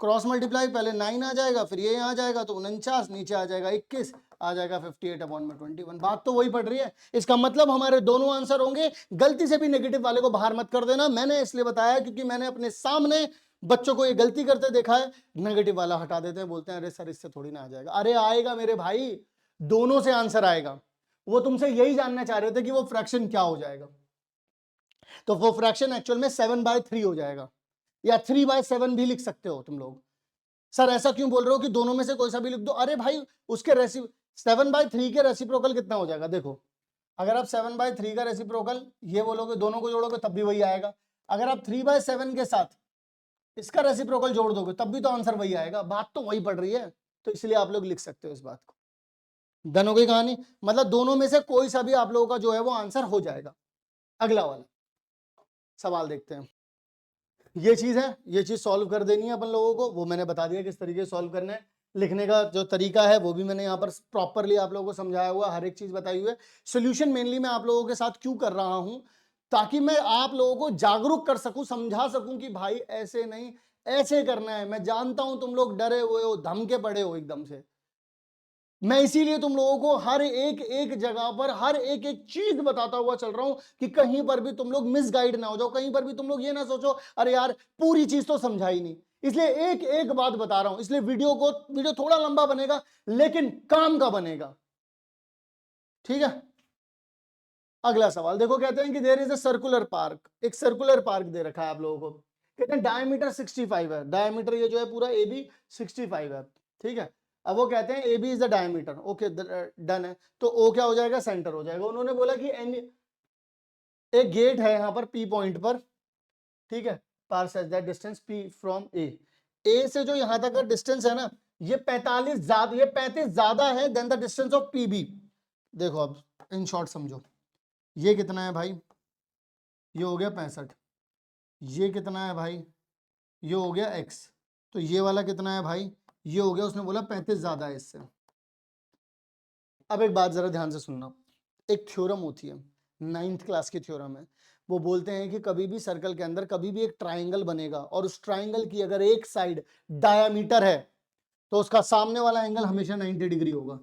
क्रॉस मल्टीप्लाई, पहले 9 आ जाएगा, फिर ये आ जाएगा तो 49, नीचे आ जाएगा 21, आ जाएगा 58 अपॉन में 21। बात तो वही पड़ रही है। इसका मतलब हमारे दोनों आंसर होंगे। गलती से भी नेगेटिव वाले को बाहर मत कर देना। मैंने इसलिए बताया क्योंकि मैंने अपने सामने बच्चों को ये गलती करते देखा है, नेगेटिव वाला हटा देते हैं, बोलते हैं अरे सर इससे थोड़ी ना आ जाएगा। अरे आएगा मेरे भाई, दोनों से आंसर आएगा। वो तुमसे यही जानना चाह रहे थे कि वो फ्रैक्शन क्या हो जाएगा, तो वो फ्रैक्शन एक्चुअल में 7/3 हो जाएगा, या 3/7 भी लिख सकते हो तुम लोग। सर ऐसा क्यों बोल रहे हो कि दोनों में से कोई सा भी लिख दो? अरे भाई उसके 7/3 के रेसिप्रोकल कितना हो जाएगा? देखो, अगर आप 7/3 का रेसिप्रोकल ये बोलोगे, दोनों को जोड़ोगे तब भी वही आएगा। अगर आप 3/7 के साथ इसका रेसिप्रोकल जोड़ दोगे तब भी तो आंसर वही आएगा। बात तो वही पड़ रही है, तो इसलिए आप लोग लिख सकते हो इस बात को। डन हो गई कहानी? मतलब दोनों में से कोई सा भी आप लोगों का जो है वो आंसर हो जाएगा। अगला वाला सवाल देखते हैं। ये चीज है, ये चीज सॉल्व कर देनी है अपन लोगों को, वो मैंने बता दिया किस तरीके से सॉल्व करना है। लिखने का जो तरीका है वो भी मैंने यहाँ पर प्रॉपरली आप लोगों को समझाया हुआ, हर एक चीज बताई हुई है। सोल्यूशन मेनली मैं आप लोगों के साथ क्यों कर रहा हूं, ताकि मैं आप लोगों को जागरूक कर सकूं, समझा सकूं कि भाई ऐसे नहीं ऐसे करना है। मैं जानता हूं तुम लोग डरे हुए हो, धमके पड़े हो एकदम से। मैं इसीलिए तुम लोगों को हर एक एक जगह पर हर एक एक चीज बताता हुआ चल रहा हूं कि कहीं पर भी तुम लोग मिसगाइड ना हो जाओ, कहीं पर भी तुम लोग ये ना सोचो अरे यार पूरी चीज तो समझा ही नहीं। इसलिए एक एक बात बता रहा हूं। इसलिए वीडियो थोड़ा लंबा बनेगा लेकिन काम का बनेगा, ठीक है। अगला सवाल देखो, कहते हैं कि there is a circular park. एक सर्कुलर पार्क दे रखा है आप लोगों को, कहते हैं डायमीटर 65 है। डायमीटर ये जो है पूरा ए बी 65 है, ठीक है। अब वो कहते हैं A B is the diameter, okay done है। तो ओ क्या हो जाएगा, सेंटर हो जाएगा। उन्होंने बोला कि एक गेट है यहाँ पर पी पॉइंट पर, ठीक है, parse as that distance P from A से जो यहां तक का डिस्टेंस है ना, ये 35 ज्यादा है than the distance of P B. देखो अब इन शॉर्ट समझो, ये कितना है भाई, ये हो गया 65। ये कितना है भाई, ये हो गया x। तो ये वाला कितना है भाई, ये हो गया, उसने बोला 35 ज्यादा है इससे। अब एक बात जरा ध्यान से सुनना, एक थ्योरम होती है 9th क्लास की थ्योरम है। वो बोलते हैं कि कभी भी सर्कल के अंदर कभी भी एक ट्राइंगल बनेगा और उस ट्राइंगल की अगर एक साइड डायामीटर है तो उसका सामने वाला एंगल हमेशा 90 डिग्री होगा।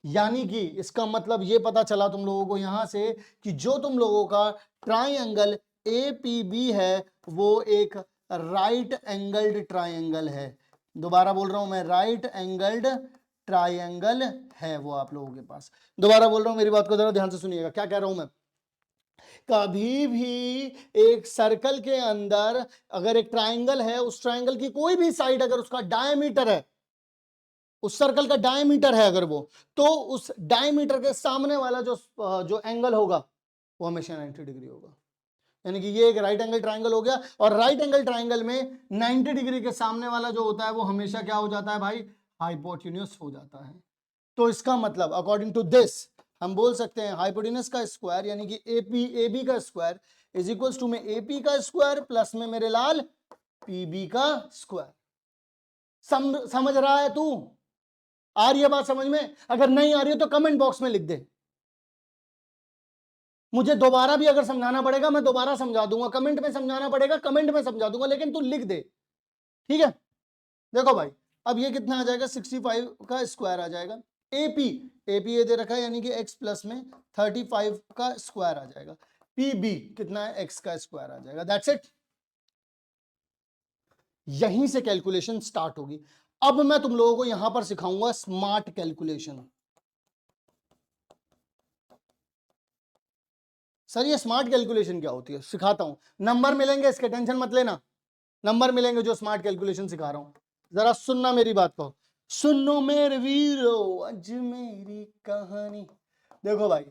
यानी कि इसका मतलब ये पता चला तुम लोगों को यहां से कि जो तुम लोगों का ट्राइंगल APB है वो एक राइट एंगल्ड ट्राइंगल है। दोबारा बोल रहा हूं मैं, राइट एंगल्ड ट्राइंगल है वो आप लोगों के पास। दोबारा बोल रहा हूं, मेरी बात को जरा ध्यान से सुनिएगा, क्या कह रहा हूं मैं। कभी भी एक सर्कल के अंदर अगर एक ट्राइंगल है, उस ट्राइंगल की कोई भी साइड अगर उसका डायमीटर है, उस सर्कल का डायमीटर है अगर वो, तो उस डायमीटर के सामने वाला जो एंगल होगा वो हमेशा 90 डिग्री होगा। यानी कि ये एक राइट एंगल ट्राइंगल हो गया, और राइट एंगल ट्राइंगल में 90 डिग्री के सामने वाला जो होता है वो हमेशा क्या हो जाता है भाई, हाइपोटेन्यूस हो जाता है। तो इसका मतलब अकॉर्डिंग टू दिस हम बोल सकते हैं हाइपोटेन्यूस का स्क्वायर यानी कि AB का स्क्वायर इज इक्वल्स टू में AP का स्क्वायर प्लस में मेरे लाल PB का स्क्वायर। समझ रहा है तू? आ रही है बात समझ में? अगर नहीं आ रही है तो कमेंट बॉक्स में लिख दे। मुझे दोबारा भी अगर समझाना पड़ेगा मैं दोबारा समझा दूंगा, कमेंट में समझाना पड़ेगा कमेंट में समझा दूंगा, लेकिन तू लिख दे, ठीक है। देखो भाई, अब ये कितना आ जाएगा, 65 का स्क्वायर आ जाएगा। एपी ये दे रखा है यानी कि x प्लस में 35 का स्क्वायर आ जाएगा। पीबी कितना है, x का स्क्वायर आ जाएगा। That's it. यहीं से कैलकुलेशन स्टार्ट होगी। अब मैं तुम लोगों को यहां पर सिखाऊंगा स्मार्ट कैलकुलेशन। सर ये स्मार्ट कैलकुलेशन क्या होती है? सिखाता हूं, नंबर मिलेंगे, इसके टेंशन मत लेना, नंबर मिलेंगे जो स्मार्ट कैलकुलेशन सिखा रहा हूं। जरा सुनना मेरी बात को, सुनो मेरे वीरो अज मेरी कहानी। देखो भाई,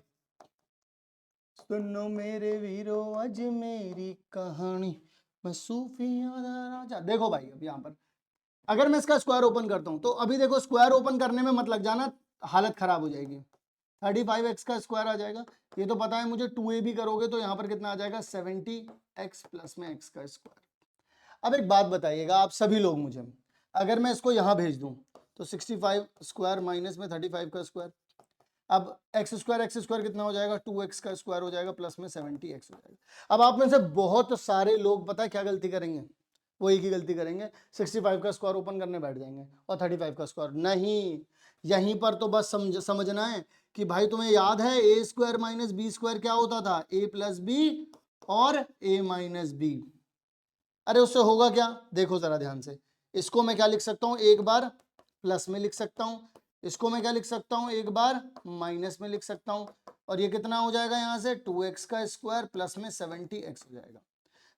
सुनो मेरे वीरो अज मेरी कहानी, मैं सूफिया दा राजा। देखो भाई अब यहाँ पर अगर मैं इसका स्क्वायर ओपन करता हूं तो अभी देखो स्क्वायर ओपन करने में मत लग जाना, हालत खराब हो जाएगी। 35x का स्क्वायर आ जाएगा, ये तो पता है मुझे। 2a भी करोगे तो यहाँ पर कितना आ जाएगा 70x प्लस में x का स्क्वायर। अब एक बात बताइएगा आप सभी लोग मुझे, अगर मैं इसको यहाँ भेज दूं तो 65 स्क्वायर माइनस में 35 का स्क्वायर, अब एक्स स्क्वायर कितना हो जाएगा 2x का स्क्वायर हो जाएगा प्लस में 70x हो जाएगा। अब आप में से बहुत सारे लोग पता है क्या गलती करेंगे, वो एक ही गलती करेंगे, 65 का स्क्वायर ओपन करने बैठ जाएंगे और 35 का स्क्वायर नहीं। यहीं पर तो बस समझना है कि भाई तुम्हें याद है ए स्क्वायर माइनस बी स्क्वायर क्या होता था, ए प्लस बी और ए माइनस बी। अरे उससे होगा क्या, देखो जरा ध्यान से, इसको मैं क्या लिख सकता हूं, एक बार प्लस में लिख सकता हूं, इसको मैं क्या लिख सकता हूं, एक बार माइनस में लिख सकता हूं, और ये कितना हो जाएगा यहां से 2x का स्क्वायर प्लस में 70x हो जाएगा।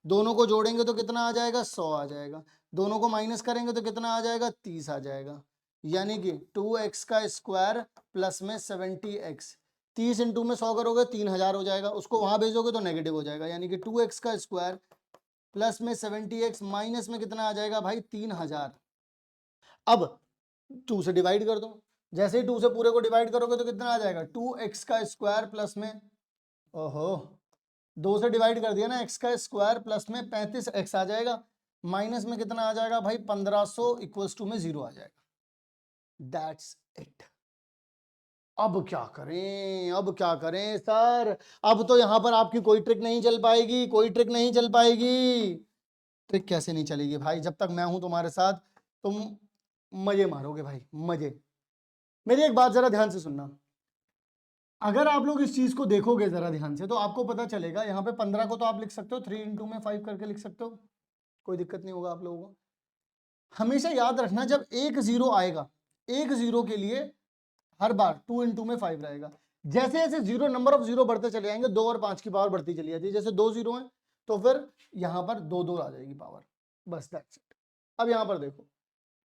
दोनों को जोड़ेंगे तो कितना आ जाएगा 100 आ जाएगा, दोनों को माइनस करेंगे तो कितना आ जाएगा 30 आ जाएगा, यानी कि 2x का स्क्वायर प्लस में 70x। 30 इंटू में 100 करोगे 3000 हो जाएगा, उसको वहां भेजोगे तो नेगेटिव हो जाएगा, यानी कि 2x का स्क्वायर प्लस में 70x माइनस में कितना आ जाएगा भाई 3000। अब 2 से डिवाइड कर दो, जैसे ही 2 से पूरे को डिवाइड करोगे तो कितना आ जाएगा 2x का स्क्वायर प्लस में, ओहो 2 से डिवाइड कर दिया ना, x का स्क्वायर प्लस में 35x आ जाएगा, माइनस में कितना आ जाएगा भाई 1500 इक्वल्स टू में 0 आ जाएगा। That's it. अब क्या करें, अब क्या करें सर, अब तो यहां पर आपकी कोई ट्रिक नहीं चल पाएगी, कोई ट्रिक नहीं चल पाएगी। ट्रिक कैसे नहीं चलेगी भाई, जब तक मैं हूं तुम्हारे साथ तुम मजे मारोगे भाई, मजे। मेरी एक बात जरा ध्यान से सुनना, अगर आप लोग इस चीज को देखोगे जरा ध्यान से तो आपको पता चलेगा, यहाँ पे 15 को तो आप लिख सकते हो 3 इंटू में 5 करके लिख सकते हो, कोई दिक्कत नहीं होगा आप लोगों को। हमेशा याद रखना जब एक जीरो आएगा, एक जीरो के लिए हर बार 2 इंटू में 5 रहेगा। जैसे जैसे जीरो, नंबर ऑफ जीरो बढ़ते चले जाएंगे, 2 और 5 की पावर बढ़ती चली जाती है। जैसे 2 जीरो है तो फिर यहाँ पर 2 2 आ जाएगी पावर, बस दैट्स इट। अब यहाँ पर देखो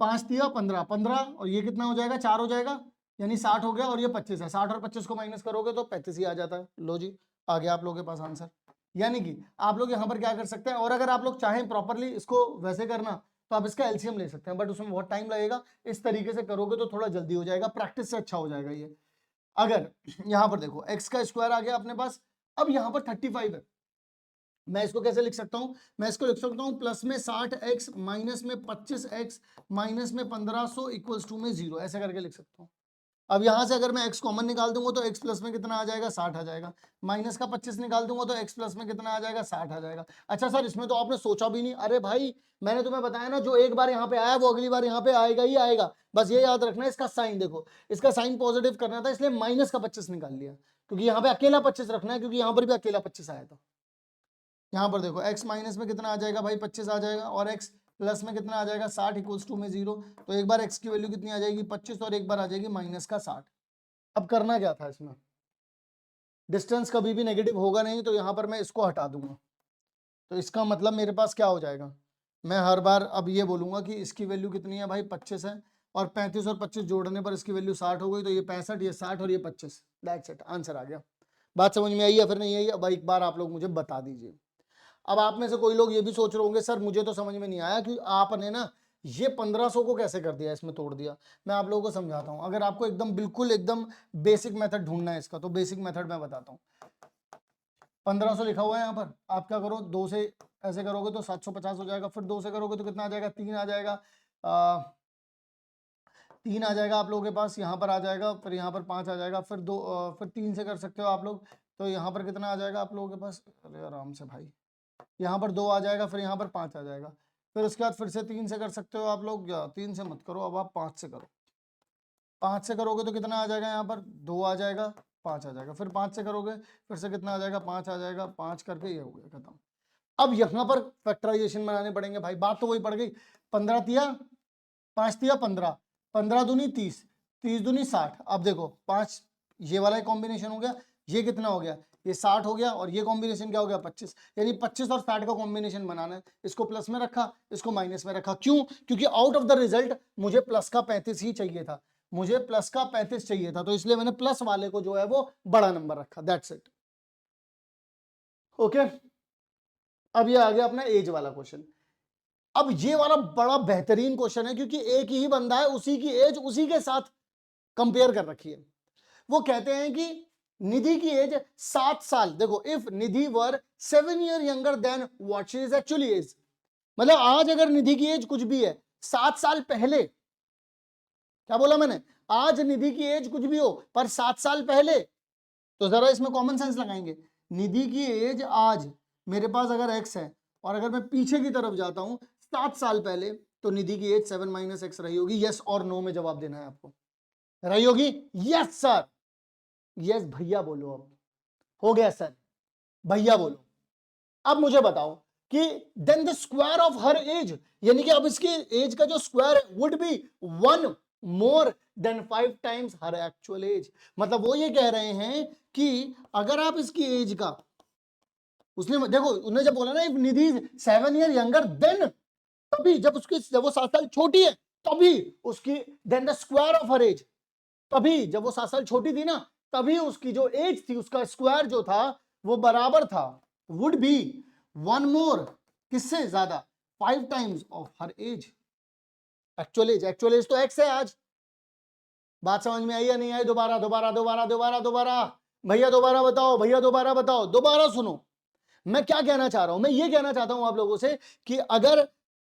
5 दिया 15, 15 और ये कितना हो जाएगा 4 हो जाएगा, यानी 60 हो गया, और ये 25 है, 60 और 25 को माइनस करोगे तो 35 ही आ जाता है। लो जी, आ गया आप लोगों के पास आंसर। यानी कि आप लोग यहाँ पर क्या कर सकते हैं, और अगर आप लोग चाहें प्रॉपरली इसको वैसे करना तो आप इसका एलसीएम ले सकते हैं, बट उसमें बहुत टाइम लगेगा। इस तरीके से करोगे तो थोड़ा जल्दी हो जाएगा, प्रैक्टिस से अच्छा हो जाएगा ये। अगर यहाँ पर देखो x का स्क्वायर आ गया अपने पास, अब यहाँ पर 35 है, मैं इसको कैसे लिख सकता हूं, मैं इसको लिख सकता हूं प्लस में 60x माइनस में 25x माइनस में 1500 इक्वल्स टू में 0, ऐसे करके लिख सकता हूं। अब यहां से अगर मैं x कॉमन निकाल दूंगा तो x प्लस में कितना आ जाएगा 60 आ जाएगा, माइनस का 25 निकाल दूंगा तो x प्लस में कितना आ जाएगा 60 आ जाएगा। अच्छा सर इसमें तो आपने सोचा भी नहीं, अरे भाई मैंने तुम्हें बताया ना, जो एक बार यहाँ पे आया वो अगली बार यहाँ पे आएगा ही आएगा, बस ये याद रखना है। इसका साइन देखो, इसका साइन पॉजिटिव करना था इसलिए माइनस का 25 निकाल लिया, क्योंकि यहाँ पे अकेला 25 रखना है, क्योंकि यहाँ पर भी अकेला 25 आया था। यहाँ पर देखो x माइनस में कितना आ जाएगा भाई 25 आ जाएगा, और x प्लस में कितना आ जाएगा 60 इक्वल्स टू में 0। तो एक बार x की वैल्यू कितनी आ जाएगी 25, और एक बार आ जाएगी माइनस का 60। अब करना क्या था इसमें, डिस्टेंस कभी भी नेगेटिव होगा नहीं, तो यहाँ पर मैं इसको हटा दूंगा, तो इसका मतलब मेरे पास क्या हो जाएगा, मैं हर बार अब ये बोलूंगा कि इसकी वैल्यू कितनी है भाई 25 है, और 35 और 25 जोड़ने पर इसकी वैल्यू 60 हो गई, तो ये 65, ये 60 और ये 25, दैट्स इट, आंसर आ गया। बात समझ में आई या फिर नहीं आई, अब एक बार आप लोग मुझे बता दीजिए। अब आप में से कोई लोग ये भी सोच रहे होंगे सर मुझे तो समझ में नहीं आया कि आपने ना ये 1500 को कैसे कर दिया, इसमें तोड़ दिया। मैं आप लोगों को समझाता हूं, अगर आपको एकदम बिल्कुल एकदम बेसिक मेथड ढूंढना है इसका, तो बेसिक मेथड मैं बताता हूं। 1500 लिखा हुआ है यहाँ पर, आप क्या करो 2 से ऐसे करोगे तो 750 हो जाएगा, फिर 2 से करोगे तो कितना आ जाएगा 3 आ जाएगा, 3 आ जाएगा आप लोगों के पास, यहाँ पर आ जाएगा, फिर यहाँ पर 5 आ जाएगा, फिर 2 फिर 3 से कर सकते हो आप लोग, तो यहाँ पर कितना आ जाएगा आप लोगों के पास, अरे आराम से भाई, यहाँ पर 2 आ जाएगा, फिर यहाँ पर 5 आ जाएगा, फिर उसके बाद फिर से 3 से कर सकते हो आप लोग, या 3 से मत करो, अब आप 5 से करो। 5 से करोगे तो कितना आ जाएगा, यहाँ पर 2 आ जाएगा, 5 आ जाएगा, फिर 5 से करोगे फिर से कितना आ जाएगा 5 आ जाएगा, 5 करके ये हो गया खत्म। अब यहाँ पर फैक्टराइजेशन बनाने पड़ेंगे भाई, बात तो वही पड़ गई, 15 तिया 5 तिया 15, 15 दूनी 30, 30 दूनी 60। अब देखो 5 ये वाला कॉम्बिनेशन हो गया, ये कितना हो गया, ये 60 हो गया और ये कॉम्बिनेशन क्या हो गया 25, यानी 25 और 60 का कॉम्बिनेशन बनाना है। इसको प्लस में रखा, इसको माइनस में रखा, क्यों? क्योंकि आउट ऑफ द रिजल्ट मुझे प्लस का 35 ही चाहिए था, मुझे प्लस का 35 चाहिए था, तो इसलिए मैंने प्लस वाले को जो है वो बड़ा नंबर रखा, दैट्स इट। ओके, अब ये आ गया अपना एज वाला क्वेश्चन। अब ये वाला बड़ा बेहतरीन क्वेश्चन है, क्योंकि एक ही बंदा है, उसी की एज उसी के साथ कंपेयर कर रखी है। वो कहते हैं कि निधि की एज 7 साल, देखो, if Nidhi were 7 year younger than what she is actually age, मतलब आज अगर निधि की एज कुछ भी है 7 साल पहले, क्या बोला मैंने, आज निधि की एज कुछ भी हो पर 7 साल पहले, तो जरा इसमें कॉमन सेंस लगाएंगे। निधि की एज आज मेरे पास अगर x है और अगर मैं पीछे की तरफ जाता हूं 7 साल पहले, तो निधि की एज 7 माइनस एक्स रही होगी। यस और नो में जवाब देना है आपको, रही होगी? यस सर, यस भैया बोलो। अब हो गया सर, भैया बोलो। अब मुझे बताओ कि then the square of her age, यानी कि अब इसकी एज का जो स्क्वायर है would be 1 more than 5 times her actual age. मतलब वो ये कह रहे हैं कि अगर आप इसकी एज का, उसने देखो उन्हें जब बोला ना if Nidhi 7 year younger than, तभी जब वो 7 साल छोटी है तभी उसकी, then the square of her age, तभी जब वो 7 साल छोटी थी ना, तभी उसकी जो एज थी उसका स्क्वायर जो था वो बराबर था, वुड बी 1 मोर, किससे ज्यादा, 5 times of her age actual age. Actual age तो एक्स है आज। बात समझ में आई या नहीं आई? दोबारा दोबारा दोबारा दोबारा दोबारा, भैया दोबारा बताओ, भैया दोबारा बताओ, दोबारा सुनो मैं क्या कहना चाह रहा हूं। मैं ये कहना चाहता हूं आप लोगों से कि अगर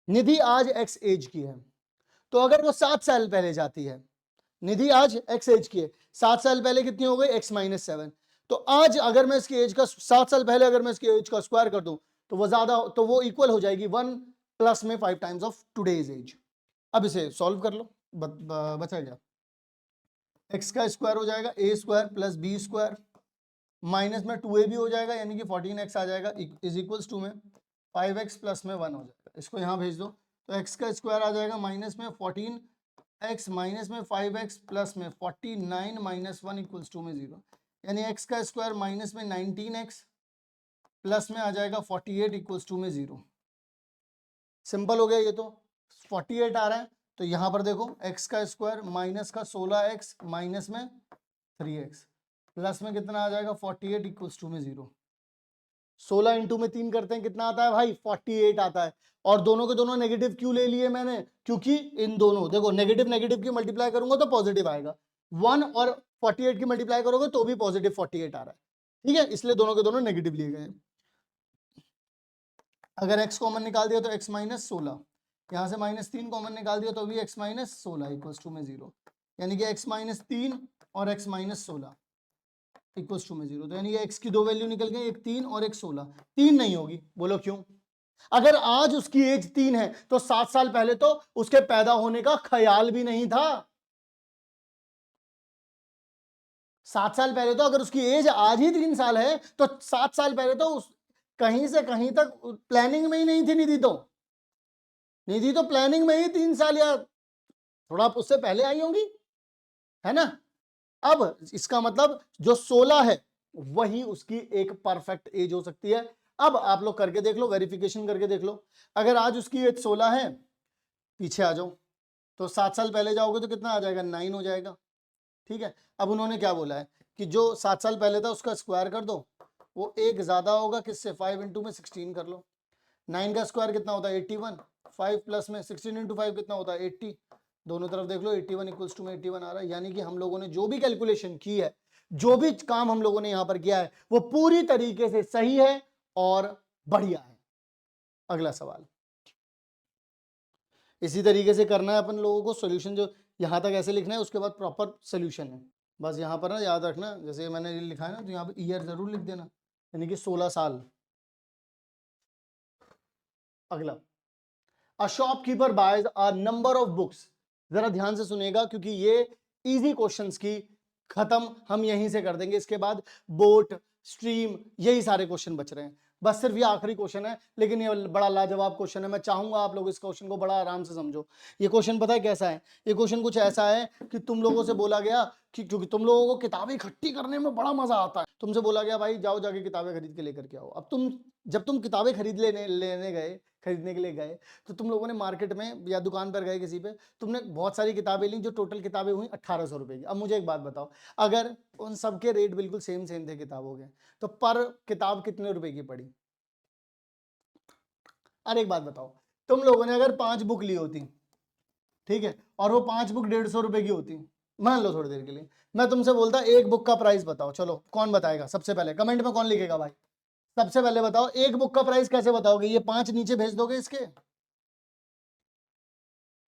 निधि आज एक्स एज की है, तो अगर वो 7 साल पहले जाती है, निधि आज एक्स एज की है, 7 साल पहले कितनी हो गई, एक्स माइनस 7, तो आज अगर मैं इसकी एज का 7 साल पहले अगर मैं इसकी एज का स्क्वायर कर दूं तो वो ज्यादा, तो वो इक्वल हो जाएगी 1 प्लस में 5 टाइम्स ऑफ टुडेज एज। अब इसे सॉल्व कर लो, बचा क्या, एक्स का स्क्वायर हो जाएगा A square plus B square, minus में 2a भी हो जाएगा, यानी कि 14x आ जाएगा, इज इक्वल्स टू में 5x प्लस में 1 हो जाएगा। इसको यहाँ भेज दो तो x का स्क्वायर आ जाएगा माइनस में 14x माइनस में 5x प्लस में 49 माइनस 1 इक्वल्स टू में 0, यानी x का स्क्वायर माइनस में 19x प्लस में आ जाएगा 48 इक्वल्स टू में 0। सिंपल हो गया ये तो, 48 आ रहा है, तो यहाँ पर देखो x का स्क्वायर माइनस का 16x माइनस में 3x प्लस में कितना आ जाएगा 48 इक्वल्स टू में 0। 16 इंटू में 3 करते हैं, कितना आता है भाई, 48 आता है। और दोनों के दोनों नेगेटिव क्यों ले लिए मैंने, क्योंकि इन दोनों, देखो नेगेटिव नेगेटिव की मल्टीप्लाई करूंगा तो पॉजिटिव आएगा, 1 और 48 की मल्टीप्लाई करोगे तो भी पॉजिटिव 48 आ रहा है, ठीक है, इसलिए दोनों के दोनों नेगेटिव लिए गए। अगर x कॉमन निकाल दिया तो x माइनस 16, यहां से माइनस 3 कॉमन निकाल दिया तो भी x माइनस 16 इक्वल्स टू में 0, यानी कि x माइनस 3 और x माइनस 16 इक्वल्स टू में 0, तो यानी कि x की दो वैल्यू निकल गई, एक 3 और एक 16। 3 नहीं होगी, बोलो क्यों? अगर आज उसकी एज 3 है तो 7 साल पहले तो उसके पैदा होने का ख्याल भी नहीं था। 7 साल पहले तो, अगर उसकी एज आज ही 3 साल है तो 7 साल पहले तो उस कहीं से कहीं तक प्लानिंग में ही नहीं थी निधि तो। निधि तो प्लानिंग में ही 3 साल या थोड़ा उससे पहले आई होंगी, है ना। अब इसका मतलब जो 16 है वही उसकी एक परफेक्ट एज हो सकती है। अब आप लोग करके देख लो, वेरिफिकेशन करके देख लो, अगर आज उसकी एज 16 है, पीछे आ जाओ तो 7 साल पहले जाओगे तो कितना आ जाएगा, 9 हो जाएगा, ठीक है। अब उन्होंने क्या बोला है कि जो 7 साल पहले था उसका स्क्वायर कर दो, वो एक ज्यादा होगा किससे, 5 इंटू में 16 कर लो, 9 का स्क्वायर कितना होता है 81, 5 प्लस में 16 इंटू 5 कितना होता है 80, दोनों तरफ देख लो 81 इक्वल्स टू में 81 आ रहा है। यानी कि हम लोगों ने जो भी कैलकुलेशन की है, जो भी काम हम लोगों ने यहां पर किया है वो पूरी तरीके से सही है और बढ़िया है। अगला सवाल इसी तरीके से करना है अपन लोगों को, सॉल्यूशन जो यहां तक ऐसे लिखना है, उसके बाद प्रॉपर सॉल्यूशन है। बस यहां पर ना याद रखना, जैसे मैंने लिखा है ना तो यहां पर ईयर जरूर लिख देना, यानी कि 16 साल। अगला, a shopkeeper boys a number of books, जरा ध्यान से सुनेगा क्योंकि ये इजी क्वेश्चंस की खत्म हम यहीं से कर देंगे, इसके बाद बोट स्ट्रीम यही सारे क्वेश्चन बच रहे हैं, बस सिर्फ ये आखिरी क्वेश्चन है, लेकिन ये बड़ा लाजवाब क्वेश्चन है। मैं चाहूंगा आप लोग इस क्वेश्चन को बड़ा आराम से समझो। ये क्वेश्चन पता है कैसा है, ये क्वेश्चन कुछ ऐसा है कि तुम लोगों से बोला गया क्योंकि तुम लोगों को किताबें इकट्ठी करने में बड़ा मजा आता है। तुमसे बोला गया भाई जाओ जाके किताबें खरीद के लेकर के आओ। अब जब तुम किताबें खरीदने के लिए गए, तो तुम लोगों ने मार्केट में या दुकान पर गए किसी पे, तुमने बहुत सारी किताबें ली, जो टोटल किताबें हुई 1800 रुपए की। अब मुझे एक बात बताओ, अगर उन सबके रेट बिल्कुल सेम थे किताबों के, तो पर किताब कितने रुपए की पड़ी? अरे एक बात बताओ, तुम लोगों ने अगर 5 बुक ली होती, ठीक है, और वो 5 बुक 150 रुपए की होती, मान लो थोड़ी देर के लिए, मैं तुमसे बोलता एक बुक का प्राइस बताओ, चलो कौन बताएगा सबसे पहले? कमेंट में कौन लिखेगा भाई? सबसे पहले बताओ एक बुक का प्राइस कैसे बताओगे? ये 5 नीचे भेज दोगे इसके,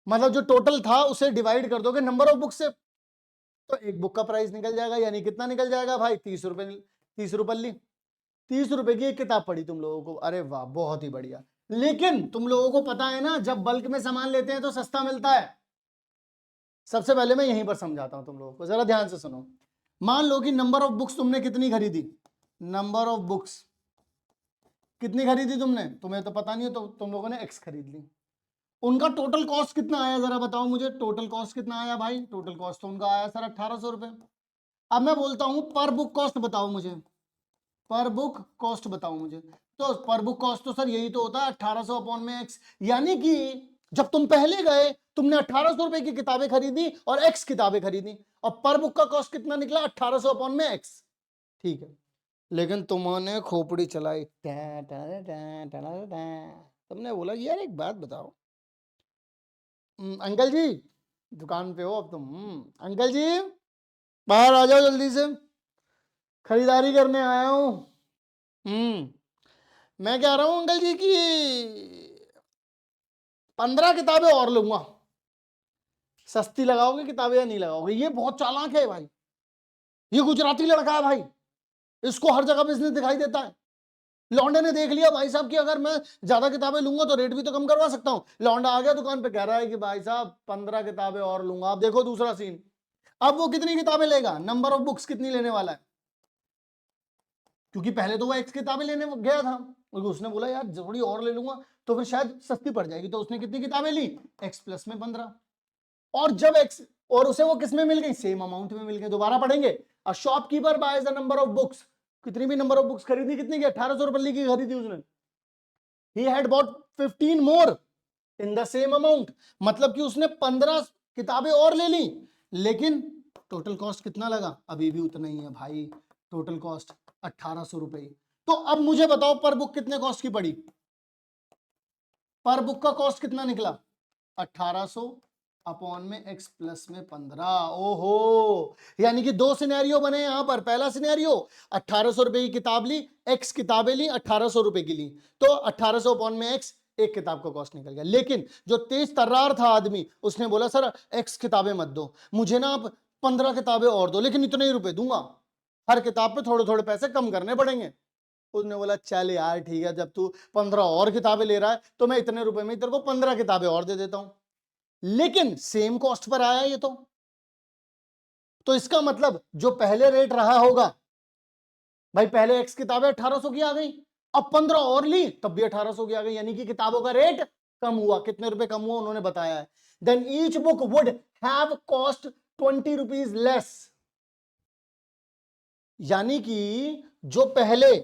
मतलब जो टोटल था उसे डिवाइड कर दोगे नंबर ऑफ बुक से, तो एक बुक का प्राइस निकल जाएगा। यानी कितना निकल जाएगा भाई? 30 रुपए। 30 रुपये 30 रुपए की एक किताब पड़ी तुम लोगों को। अरे वाह, बहुत ही बढ़िया। लेकिन तुम लोगों को पता है ना, जब बल्क में सामान लेते हैं तो सस्ता मिलता है। सबसे पहले मैं यहीं पर समझाता हूं तुम लोगों को, जरा ध्यान से सुनो। मान लो कि नंबर ऑफ बुक्स तुमने कितनी खरीदी, नंबर ऑफ बुक्स कितनी खरीदी तुमने, तुम्हें तो पता नहीं है, तो तुम लोगों ने एक्स खरीद ली। उनका टोटल कॉस्ट कितना आया जरा बताओ मुझे? टोटल कॉस्ट कितना आया भाई? टोटल कॉस्ट तो उनका आया सर 1800 रुपए। अब मैं बोलता हूं पर बुक कॉस्ट बताओ मुझे, पर बुक कॉस्ट बताओ मुझे। तो पर बुक कॉस्ट तो सर यही तो होता है 1800 अपॉन में एक्स। यानी कि जब तुम पहले गए तुमने 1800 रुपए की किताबें खरीदी और एक्स किताबें खरीदी, और पर बुक का कॉस्ट कितना निकला? 1800 अपॉन में एक्स। ठीक है, लेकिन तुमने खोपड़ी चलाई, तुमने बोला यार एक बात बताओ, अंकल जी दुकान पे हो अब तुम, अंकल जी बाहर आ जाओ जल्दी से, खरीदारी करने आया हूं। मैं कह रहा हूं अंकल जी कि 15 किताबें और लूंगा, सस्ती लगाओगे किताबें या नहीं लगाओगे? ये बहुत चालाक है भाई, ये गुजराती लड़का है भाई, इसको हर जगह बिजनेस दिखाई देता है। लौंडे ने देख लिया भाई साहब कि अगर मैं ज्यादा किताबें लूंगा तो रेट भी तो कम करवा सकता हूं। लौंडा आ गया दुकान पे, कह रहा है कि भाई साहब 15 किताबें और लूंगा। आप देखो दूसरा सीन, अब वो कितनी किताबें लेगा, नंबर ऑफ बुक्स कितनी लेने वाला है? क्योंकि पहले तो वो एक्स किताबें लेने गया था, उसने बोला यार थोड़ी और ले लूंगा तो फिर शायद सस्ती पड़ जाएगी, तो उसने कितनी किताबें ली? एक्स प्लस में 15। और जब एक्स, और उसे वो किस में मिल गई? सेम अमाउंट में मिल गई। दोबारा पढ़ेंगे, a shopkeeper boys the number of books, कितनी भी नंबर ऑफ बुक्स खरीदी, कितनी की? 1800 रुपए की खरीदी उसने। He had bought 15 more in the same amount, मतलब कि उसने 15 किताबें और ले ली, लेकिन टोटल कॉस्ट कितना लगा? अभी भी उतना ही है भाई, टोटल कॉस्ट 1800 रुपए। तो अब मुझे बताओ पर बुक कितने कॉस्ट की पड़ी? पर बुक का कॉस्ट कितना निकला? 1800 अपॉन में एक्स प्लस में 15। ओहो, यानी कि दो सिनेरियो बने यहां पर। पहला सिनेरियो 1800 रुपए की किताब ली, एक्स किताबें ली, 1800 रुपए की ली, तो 1800 अपॉन में एक्स, एक किताब का कॉस्ट निकल गया। लेकिन जो तेज तर्रार था आदमी, उसने बोला सर एक्स किताबें मत दो, मुझे ना आप 15 किताबें और दो, लेकिन इतने ही रुपए दूंगा, हर किताब पे थोड़े थोड़े पैसे कम करने पड़ेंगे। उसने बोला चल यार ठीक है, जब तू 15 और किताबें ले रहा है तो मैं इतने रुपए में तेरे को 15 किताबें और दे देता हूं। लेकिन सेम कॉस्ट पर आया ये तो इसका मतलब जो पहले रेट रहा होगा भाई, पहले एक्स किताबें 1800 की आ गई, अब 15 और ली तब भी 1800 की आ गई, यानी कि किताबों का रेट कम हुआ। कितने रुपए कम हुआ उन्होंने बताया है। Then each book would have cost 20 rupees less. यानी कि जो पहले,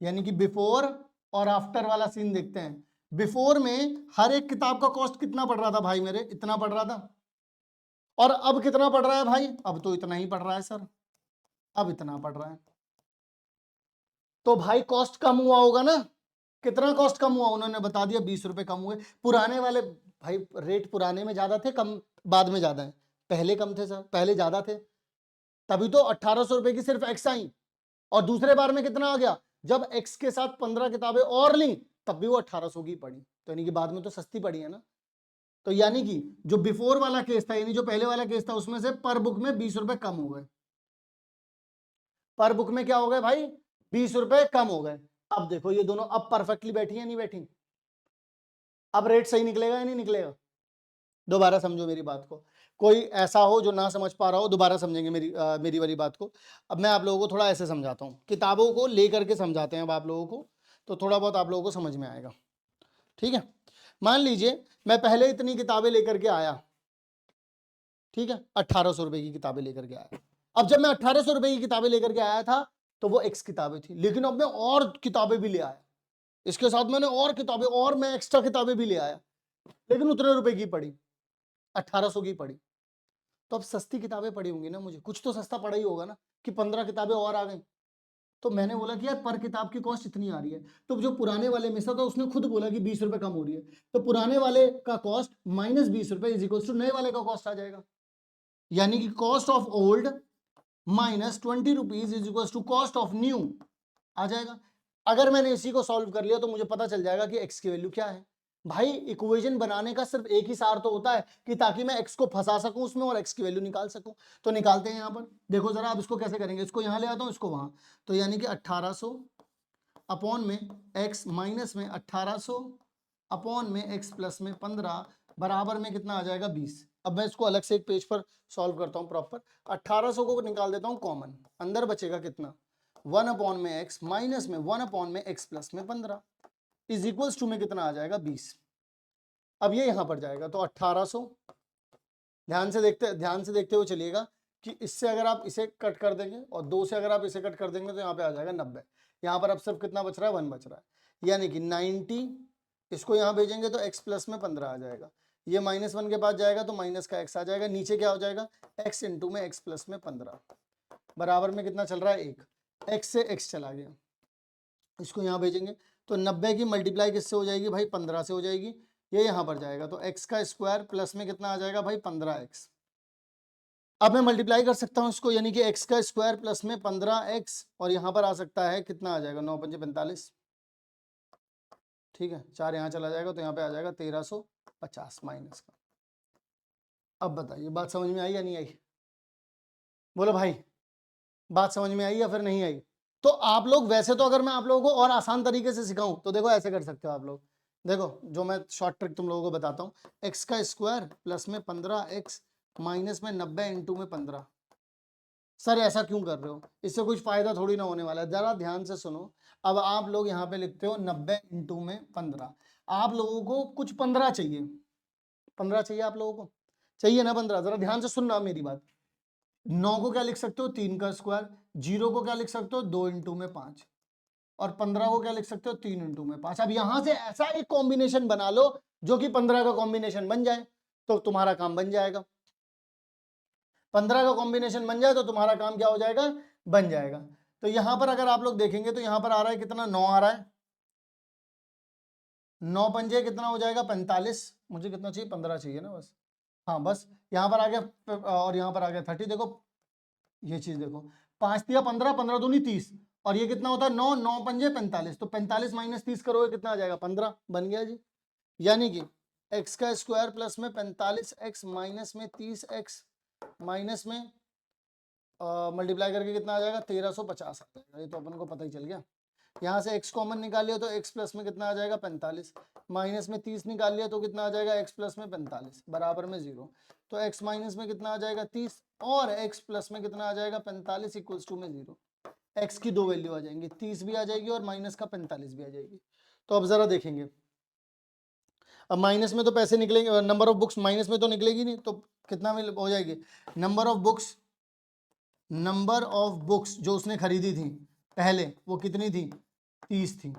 यानी कि बिफोर और आफ्टर वाला सीन देखते हैं। बिफोर में हर एक किताब का कॉस्ट कितना पड़ रहा था भाई मेरे? इतना पड़ रहा था। और अब कितना पड़ रहा है भाई? अब तो इतना ही पड़ रहा है सर, अब इतना पड़ रहा है। तो भाई कॉस्ट कम हुआ होगा ना? कितना कॉस्ट कम हुआ? उन्होंने बता दिया 20 रुपए कम हुए। पुराने वाले भाई रेट पुराने में ज्यादा थे, कम बाद में ज्यादा है? पहले कम थे सर, पहले ज्यादा थे, तभी तो 1800 रुपए की सिर्फ एक्स आई। और दूसरे बार में कितना आ गया? जब एक्स के साथ 15 किताबें और ली तब भी वो 1800 की पड़ी, तो यानी कि बाद में तो सस्ती पड़ी है ना। तो यानी कि जो बिफोर वाला केस था, यानी जो पहले वाला केस था, उसमें से पर बुक में 20 रुपए कम हो गए। पर बुक में क्या हो गए भाई? 20 रुपए कम हो गए। अब देखो ये दोनों अब परफेक्टली बैठी है नहीं बैठी? अब रेट सही निकलेगा या नहीं निकलेगा? दोबारा समझो मेरी बात को, कोई ऐसा हो जो ना समझ पा रहा हो, दोबारा समझेंगे मेरी वाली बात को। अब मैं आप लोगों को थोड़ा ऐसे समझाता हूँ, किताबों को लेकर के समझाते हैं अब आप लोगों को, तो थोड़ा बहुत आप लोगों को समझ में आएगा। ठीक है, मान लीजिए मैं पहले इतनी किताबें लेकर के आया, ठीक है, 1800 रुपए की किताबें लेकर के आया। अब जब मैं 1800 रुपए की किताबें लेकर के आया था तो वो एक्स किताबें थी, लेकिन अब मैं और किताबें भी ले आया, इसके साथ मैंने और किताबें और मैं एक्स्ट्रा किताबें भी ले आया, लेकिन उतने रुपए की पड़ी, 1800 की पड़ी। तो अब सस्ती किताबें पड़ी होंगी ना, मुझे कुछ तो सस्ता पड़ा ही होगा ना, कि 15 किताबें और आ गई। तो मैंने बोला कि यार पर किताब की कॉस्ट इतनी आ रही है, तो जो पुराने वाले में था उसने खुद बोला कि 20 रुपए कम हो रही है, तो पुराने वाले का कॉस्ट माइनस 20 रुपए इज इक्वल टू नए वाले का कॉस्ट आ जाएगा, यानी कि cost of old minus 20 rupees is equal to cost of new आ जाएगा। अगर मैंने इसी को सॉल्व कर लिया तो मुझे पता चल जाएगा कि एक्स की वैल्यू क्या है। भाई इक्वेशन बनाने का सिर्फ एक ही सार तो होता है कि ताकि मैं एक्स को फंसा सकूं उसमें और एक्स की वैल्यू निकाल सकूं। तो निकालते हैं, यहां पर देखो जरा, आप इसको कैसे करेंगे, इसको यहां ले आता हूं, इसको वहां, तो यानी कि 1800 अपॉन में एक्स माइनस में 1800 अपॉन में एक्स प्लस में 15 बराबर में कितना आ जाएगा 20। अब मैं इसको अलग से एक पेज पर सॉल्व करता हूं प्रॉपर। 1800 को निकाल देता हूं कॉमन, अंदर बचेगा कितना 1 अपॉन में एक्स माइनस में 1 अपॉन में एक्स प्लस में 15 इज इक्वल्स टू में कितना आ जाएगा 20। अब ये यहां पर जाएगा तो 1800, ध्यान से देखते हुए चलिएगा कि इससे अगर आप इसे कट कर देंगे और 2 से अगर आप इसे कट कर देंगे तो यहाँ पे आ जाएगा 90। यहाँ पर अब सिर्फ कितना बच रहा है 1 बच रहा है, यानी कि 90, इसको यहाँ भेजेंगे तो x प्लस में 15 आ जाएगा, ये -1 के पास जाएगा तो माइनस का x आ जाएगा, नीचे क्या हो जाएगा x इंटू में x प्लस में 15 बराबर में कितना चल रहा है 1, x से x चला गया, इसको यहाँ भेजेंगे तो 90 की मल्टीप्लाई किससे हो जाएगी भाई 15 से हो जाएगी, ये यहाँ पर जाएगा तो x का स्क्वायर प्लस में कितना आ जाएगा भाई 15x। अब मैं मल्टीप्लाई कर सकता हूं इसको, यानी कि x का स्क्वायर प्लस में 15x और यहां पर आ सकता है कितना आ जाएगा 9 पंजे 45, ठीक है, 4 यहाँ चला जाएगा तो यहाँ पे आ जाएगा 1350 माइनस का। अब बताइए बात समझ में आई या नहीं आई, बोलो भाई बात समझ में आई या फिर नहीं आई। तो आप लोग वैसे तो अगर मैं आप लोगों को और आसान तरीके से सिखाऊं तो देखो ऐसे कर सकते हो आप लोग, देखो जो मैं शॉर्ट ट्रिक तुम लोगों को बताता हूँ, एक्स का स्क्वायर प्लस में 15x माइनस में 90 इंटू में 15। सर ऐसा क्यों कर रहे हो, इससे कुछ फायदा थोड़ी ना होने वाला है, जरा ध्यान से सुनो। अब आप लोग यहाँ पे लिखते हो 90 इंटू में 15, आप लोगों को कुछ 15 चाहिए, 15 चाहिए आप लोगों को, चाहिए ना 15, जरा ध्यान से सुनना मेरी बात। 9 को क्या लिख सकते हो 3 का स्क्वायर, 0 को क्या लिख सकते हो 2 इंटू में 5 और 15 को क्या लिख सकते हो 3 इंटू में 5। अब यहां से ऐसा एक कॉम्बिनेशन बना लो जो कि 15 का कॉम्बिनेशन बन जाए तो तुम्हारा काम बन जाएगा, 15 का कॉम्बिनेशन बन जाए तो तुम्हारा काम क्या हो जाएगा बन जाएगा। तो यहां पर अगर आप लोग देखेंगे तो यहां पर आ रहा है कितना 9 आ रहा है, 9 पंजे कितना हो जाएगा 45, मुझे कितना चाहिए 15 चाहिए ना बस, हाँ बस यहाँ पर आ गया और यहाँ पर आ गया 30। देखो ये चीज देखो, 5 दिया 15, 15 दूनी 30 और ये कितना होता है 9, 9 पंजे 45, तो 45 माइनस 30 करोगे कितना आ जाएगा 15, बन गया जी। यानी कि एक्स का स्क्वायर प्लस में 45x माइनस में 30x माइनस में मल्टीप्लाई करके कितना आ जाएगा 1350 आ जाएगा, ये तो अपन को पता ही चल गया। यहाँ से x कॉमन निकाल लिया तो x प्लस में कितना आ जाएगा 45, माइनस में 30 निकाल लिया तो कितना आ जाएगा x प्लस में 45 बराबर में 0, तो x माइनस में कितना आ जाएगा 30 और x प्लस में कितना आ जाएगा 45 इक्वल्स टू में 0। x की दो वैल्यू आ जाएंगी, 30 भी आ जाएगी और माइनस का 45 भी आ जाएगी। तो अब जरा देखेंगे, अब माइनस में तो पैसे निकलेंगे, नंबर ऑफ बुक्स माइनस में तो निकलेगी नहीं, तो कितना में हो जाएगी नंबर ऑफ बुक्स जो उसने खरीदी थी पहले वो कितनी थी 30 थी।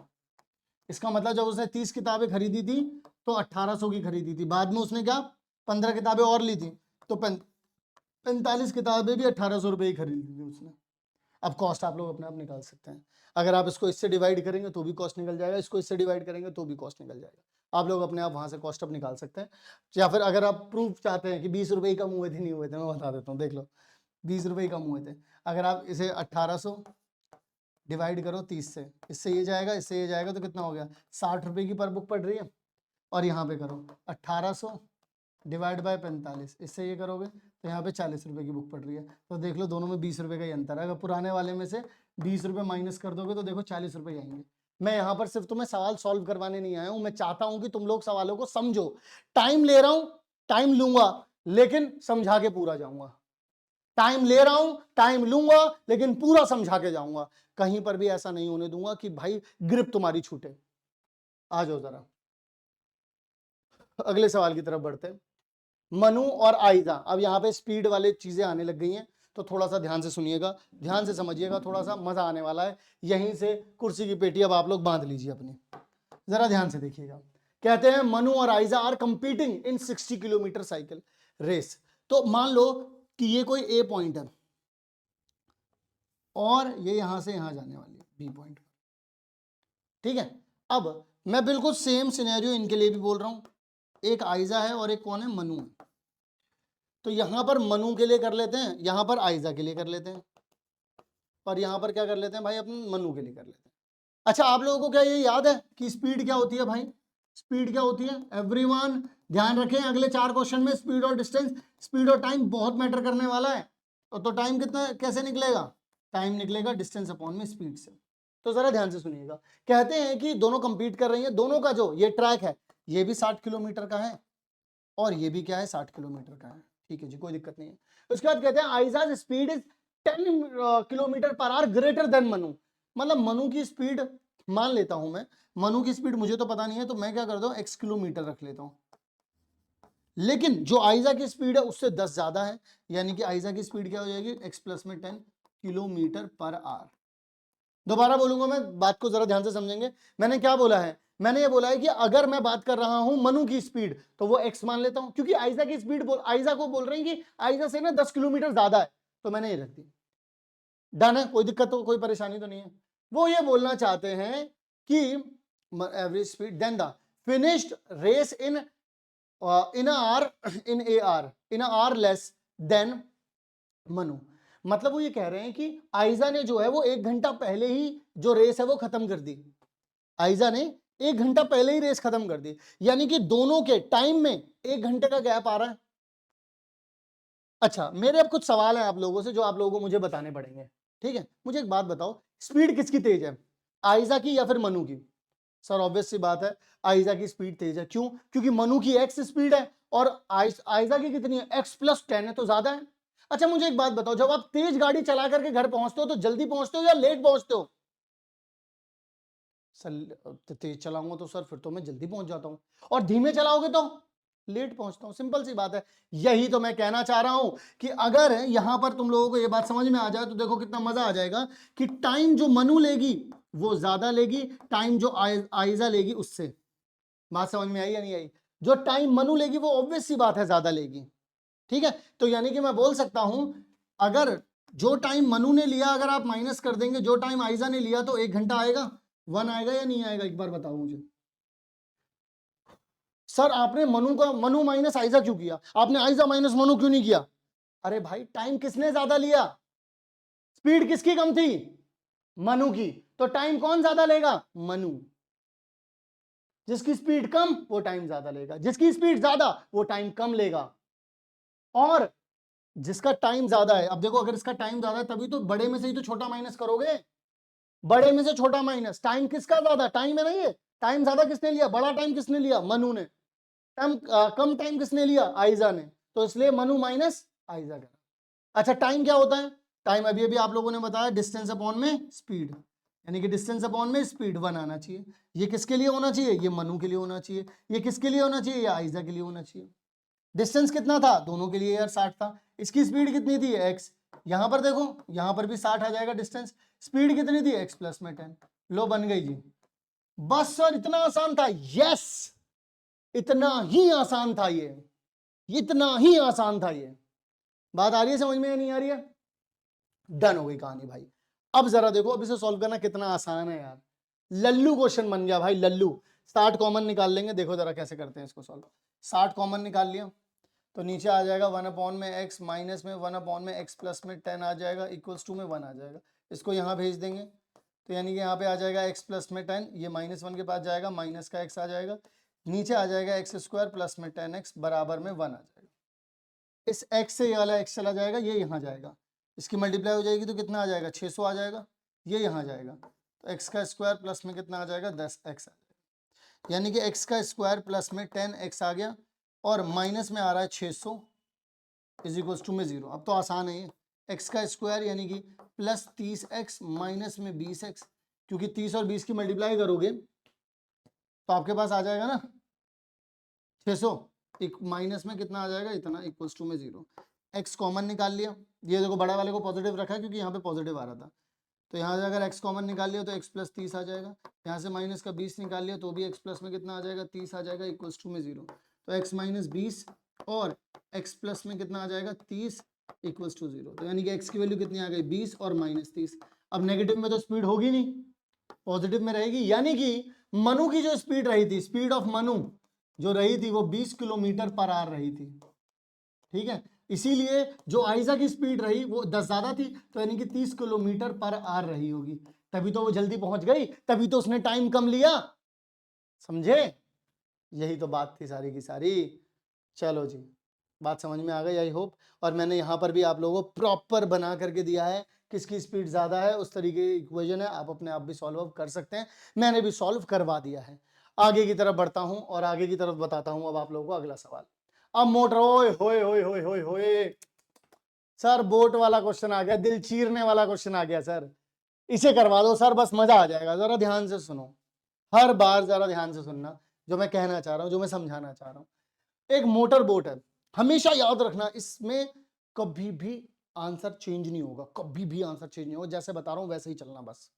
इसका मतलब जब उसने 30 किताबें खरीदी थी तो 1800 की खरीदी थी, बाद में उसने क्या 15 किताबें और ली थी तो 45 किताबें भी 1800 रुपये की खरीदी थी उसने। अब कॉस्ट आप लोग अपने आप निकाल सकते हैं, अगर आप इसको इससे डिवाइड करेंगे तो भी कॉस्ट निकल जाएगा, इसको इससे डिवाइड करेंगे तो भी कॉस्ट निकल जाएगा, आप लोग अपने आप वहां से कॉस्ट अब निकाल सकते हैं। या फिर अगर आप प्रूफ चाहते हैं कि 20 रुपये ही कम हुए थे नहीं हुए थे, मैं बता देता हूँ, देख लो 20 रुपये ही कम हुए थे। अगर आप इसे 1800 डिवाइड करो 30 से, इससे ये जाएगा इससे ये जाएगा तो कितना हो गया 60 रुपये की पर बुक पड़ रही है, और यहाँ पे करो 1800 डिवाइड बाय 45, इससे ये करोगे तो यहाँ पे 40 रुपये की बुक पड़ रही है, तो देख लो दोनों में 20 रुपये का ही अंतर है। अगर पुराने वाले में से 20 रुपये माइनस कर दोगे तो देखो 40 रुपये आएंगे। मैं यहाँ पर सिर्फ तुम्हें सवाल सॉल्व करवाने नहीं आया हूँ, मैं चाहता हूँ कि तुम लोग सवालों को समझो, टाइम ले रहा हूँ, टाइम लूंगा लेकिन समझा के पूरा जाऊंगा, टाइम ले रहा हूं टाइम लूंगा लेकिन पूरा समझा के जाऊंगा, कहीं पर भी ऐसा नहीं होने दूंगा कि भाई ग्रिप तुम्हारी छूटे। आ जाओ जरा अगले सवाल की तरफ बढ़ते हैं। मनु और आइजा। अब यहाँ पे स्पीड वाले चीजें आने लग गई हैं, तो थोड़ा सा ध्यान से सुनिएगा, ध्यान से समझिएगा, थोड़ा सा मजा आने वाला है। यहीं से कुर्सी की पेटी अब आप लोग बांध लीजिए अपनी, जरा ध्यान से देखिएगा। कहते हैं मनु और Aijaz are competing in 60 kilometre cycle race. तो मान लो कि ये कोई ए पॉइंट है और ये यहां से यहां जाने वाली है बी पॉइंट, ठीक है। अब मैं बिल्कुल सेम सिनेरियो इनके लिए भी बोल रहा हूं, एक आइजा है और एक कौन है, मनु है। तो यहां पर मनु के लिए कर लेते हैं, यहां पर आइजा के लिए कर लेते हैं, और यहां पर क्या कर लेते हैं भाई, अपने मनु के लिए कर लेते हैं। अच्छा, आप लोगों को क्या ये याद है कि स्पीड क्या होती है भाई, स्पीड क्या होती है एवरीवन? ध्यान रखें अगले 4 क्वेश्चन में स्पीड और डिस्टेंस, स्पीड और टाइम बहुत मैटर करने वाला है। तो टाइम कितना कैसे निकलेगा, टाइम निकलेगा डिस्टेंस अपॉन में स्पीड से। तो जरा ध्यान से सुनिएगा, कहते हैं कि दोनों कंपीट कर रही हैं, दोनों का जो ये ट्रैक है ये भी 60 किलोमीटर का है और ये भी क्या है 60 किलोमीटर का है, ठीक है जी, कोई दिक्कत नहीं है। उसके बाद कहते हैं Aijaz's speed is 10 kilometre per hour greater than Manu. मतलब मनु की स्पीड मान लेता हूं मैं, मनु की स्पीड मुझे तो पता नहीं है, तो मैं क्या करता हूं x किलोमीटर रख लेता हूं, लेकिन जो आइजा की स्पीड है उससे 10 ज्यादा है, यानी कि आइजा की स्पीड क्या हो जाएगी, x प्लस में 10 किलोमीटर पर आवर। दोबारा बोलूंगा मैं, बात को जरा ध्यान से समझेंगे। मैंने क्या बोला है, मैंने ये बोला है कि अगर मैं बात कर रहा हूं मनु की स्पीड तो वो x मान लेता हूं, क्योंकि आइजा की स्पीड आइजा को बोल रही कि आइजा से ना 10 किलोमीटर ज्यादा है, तो मैंने ये रख दी। डन है, कोई दिक्कत तो कोई परेशानी तो नहीं है। वो ये बोलना चाहते हैं कि average speed then the finished race in in are less than Manu. मतलब वो ये कह रहे हैं कि आइजा ने जो है वो 1 घंटा पहले ही जो रेस है वो खत्म कर दी, आइजा ने 1 घंटा पहले ही रेस खत्म कर दी, यानी कि दोनों के टाइम में 1 घंटे का गैप आ रहा है। अच्छा, मेरे अब कुछ सवाल हैं आप लोगों से जो आप लोगों को मुझे बताने पड़ेंगे, ठीक है। मुझे एक बात बताओ, स्पीड किसकी तेज है, आइजा की या फिर मनु की? सर ऑब्वियस सी बात है, आइजा की स्पीड तेज है। क्यों? क्योंकि मनु की एक्स स्पीड है और आइजा की कितनी है, एक्स प्लस 10 है, तो ज्यादा है। अच्छा मुझे एक बात बताओ, जब आप तेज गाड़ी चला करके घर पहुंचते हो तो जल्दी पहुंचते हो या लेट पहुंचते हो? सर तेज चलाऊंगा तो सर फिर तो मैं जल्दी पहुंच जाता हूं, और धीमे चलाओगे तो लेट पहुंचता हूं, सिंपल सी बात है। यही तो मैं कहना चाह रहा हूं कि अगर यहां पर तुम लोगों को यह बात समझ में आ जाए तो देखो कितना मजा आ जाएगा कि टाइम जो मनु लेगी वो ज्यादा लेगी, टाइम जो आइजा लेगी उससे। बात समझ में आई या नहीं आई? जो टाइम मनु लेगी वो ऑब्वियस सी बात है ज्यादा लेगी, ठीक है। तो यानी कि मैं बोल सकता हूं, अगर जो टाइम मनु ने लिया अगर आप माइनस कर देंगे जो टाइम आइजा ने लिया, तो 1 घंटा आएगा, 1 आएगा या नहीं आएगा, एक बार बताओ मुझे। सर आपने मनु माइनस आइजा क्यों किया, आपने आइजा माइनस मनु क्यों नहीं किया? अरे भाई टाइम किसने ज्यादा लिया, स्पीड किसकी कम थी, मनु की, तो टाइम कौन ज्यादा लेगा, मनु। जिसकी स्पीड कम वो टाइम ज्यादा लेगा, जिसकी स्पीड ज्यादा वो टाइम कम लेगा। और जिसका टाइम ज्यादा है, अब देखो अगर इसका टाइम ज्यादा है तभी तो बड़े में से ही तो छोटा माइनस करोगे, बड़े में से छोटा माइनस, टाइम किसका ज्यादा, टाइम है ना, ये टाइम ज्यादा किसने लिया, बड़ा टाइम किसने लिया, मनु ने। टाइम कम टाइम किसने लिया, आइजा ने, तो इसलिए मनु माइनस आइजा का। अच्छा टाइम क्या होता है, टाइम अभी अभी आप लोगों ने बताया डिस्टेंस अपॉन में स्पीड, यानी कि डिस्टेंस अपॉन में स्पीड 1 आना चाहिए। ये किसके लिए होना चाहिए, ये मनु के लिए होना चाहिए। ये किसके लिए होना चाहिए, ये आइजा के लिए होना चाहिए। डिस्टेंस कितना था, दोनों के लिए यार 60 था। इसकी स्पीड कितनी थी, x, यहां पर देखो यहां पर भी 60 आ जाएगा डिस्टेंस। स्पीड कितनी थी, x प्लस में 10। लो बन गई जी। बस सर इतना आसान था, यस इतना ही आसान था ये, इतना ही आसान था ये। बात आ रही है समझ में या नहीं आ रही है? डन हो गई कहानी भाई। अब जरा देखो, अब इसे सॉल्व करना कितना आसान है यार, लल्लू क्वेश्चन बन गया भाई, लल्लू। 60 कॉमन निकाल लेंगे, देखो जरा कैसे करते हैं इसको सॉल्व। 60 कॉमन निकाल लिया तो नीचे आ जाएगा 1 अपॉन में x माइनस में 1 अपॉन में x प्लस में 10 आ जाएगा, इक्वल्स टू में 1 आ जाएगा। इसको यहाँ भेज देंगे तो यानी कि यहाँ पे आ जाएगा x प्लस में 10, ये -1 के पास जाएगा, माइनस का x आ जाएगा, नीचे आ जाएगा x स्क्वायर प्लस में 10x बराबर में 1 आ जाएगा। इस x से ये वाला x चला जाएगा, ये यहाँ जाएगा, इसकी मल्टीप्लाई हो जाएगी तो कितना आ जाएगा, 600 आ जाएगा, ये यहाँ जाएगा, तो x का स्क्वायर प्लस में कितना आ जाएगा, 10x आ जाएगा। यानी कि x का स्क्वायर प्लस में 10x आ गया और माइनस में आ रहा है 600 इज इक्वल्स टू में 0। अब तो आसान है ये, x का स्क्वायर यानी कि प्लस 30x माइनस में 20x, क्योंकि 30 और 20 की मल्टीप्लाई करोगे तो आपके पास आ जाएगा ना 600, एक माइनस में कितना आ जाएगा, इतना, इक्वल्स टू में 0। एक्स कॉमन निकाल लिया, ये देखो बड़ा वाले को पॉजिटिव रखा है क्योंकि यहाँ पे पॉजिटिव आ रहा था, तो यहाँ से अगर एक्स कॉमन निकाल लिया तो एक्स प्लस 30 आ जाएगा। यहाँ से माइनस का 20 निकाल लिया तो भी एक्स प्लस में कितना आ जाएगा, 30 आ जाएगा, इक्वल्स टू में 0। तो एक्स माइनस 20 और एक्स प्लस में कितना आ जाएगा, 30 इक्वल्स टू 0। तो यानी कि एक्स की वैल्यू कितनी आ गई, 20 और माइनस 30। अब नेगेटिव में तो स्पीड होगी नहीं, पॉजिटिव में रहेगी, यानी कि मनु की जो स्पीड रही थी, स्पीड ऑफ मनु जो रही थी वो 20 किलोमीटर पर आवर रही थी। ठीक है, इसीलिए जो आयशा की स्पीड रही वो 10 ज्यादा थी, तो यानी कि 30 किलोमीटर पर आवर रही होगी, तभी तो वो जल्दी पहुंच गई, तभी तो उसने टाइम कम लिया। समझे, यही तो बात थी सारी की सारी। चलो जी, बात समझ में आ गई आई होप। और मैंने यहाँ पर भी आप लोगों को प्रॉपर बना करके दिया है, किसकी स्पीड ज्यादा है उस तरीके की इक्वेशन है, आप अपने आप भी सॉल्व कर सकते हैं, मैंने भी सॉल्व करवा दिया है। आगे की तरफ बढ़ता हूं और आगे की तरफ बताता हूं अब आप लोगों को अगला सवाल। अब मोटर, ओए होए होए होए होए होए सर, बोट वाला क्वेश्चन आ गया, दिल चीरने वाला क्वेश्चन आ गया सर, इसे करवा दो सर, बस मजा आ जाएगा। जरा ध्यान से सुनो, हर बार जरा ध्यान से सुनना जो मैं कहना चाह रहा हूं, जो मैं समझाना चाह रहा हूं। एक मोटर बोट है, हमेशा याद रखना, इसमें कभी भी आंसर चेंज नहीं होगा, कभी भी आंसर चेंज नहीं होगा, जैसे बता रहा हूं वैसे ही चलना बस।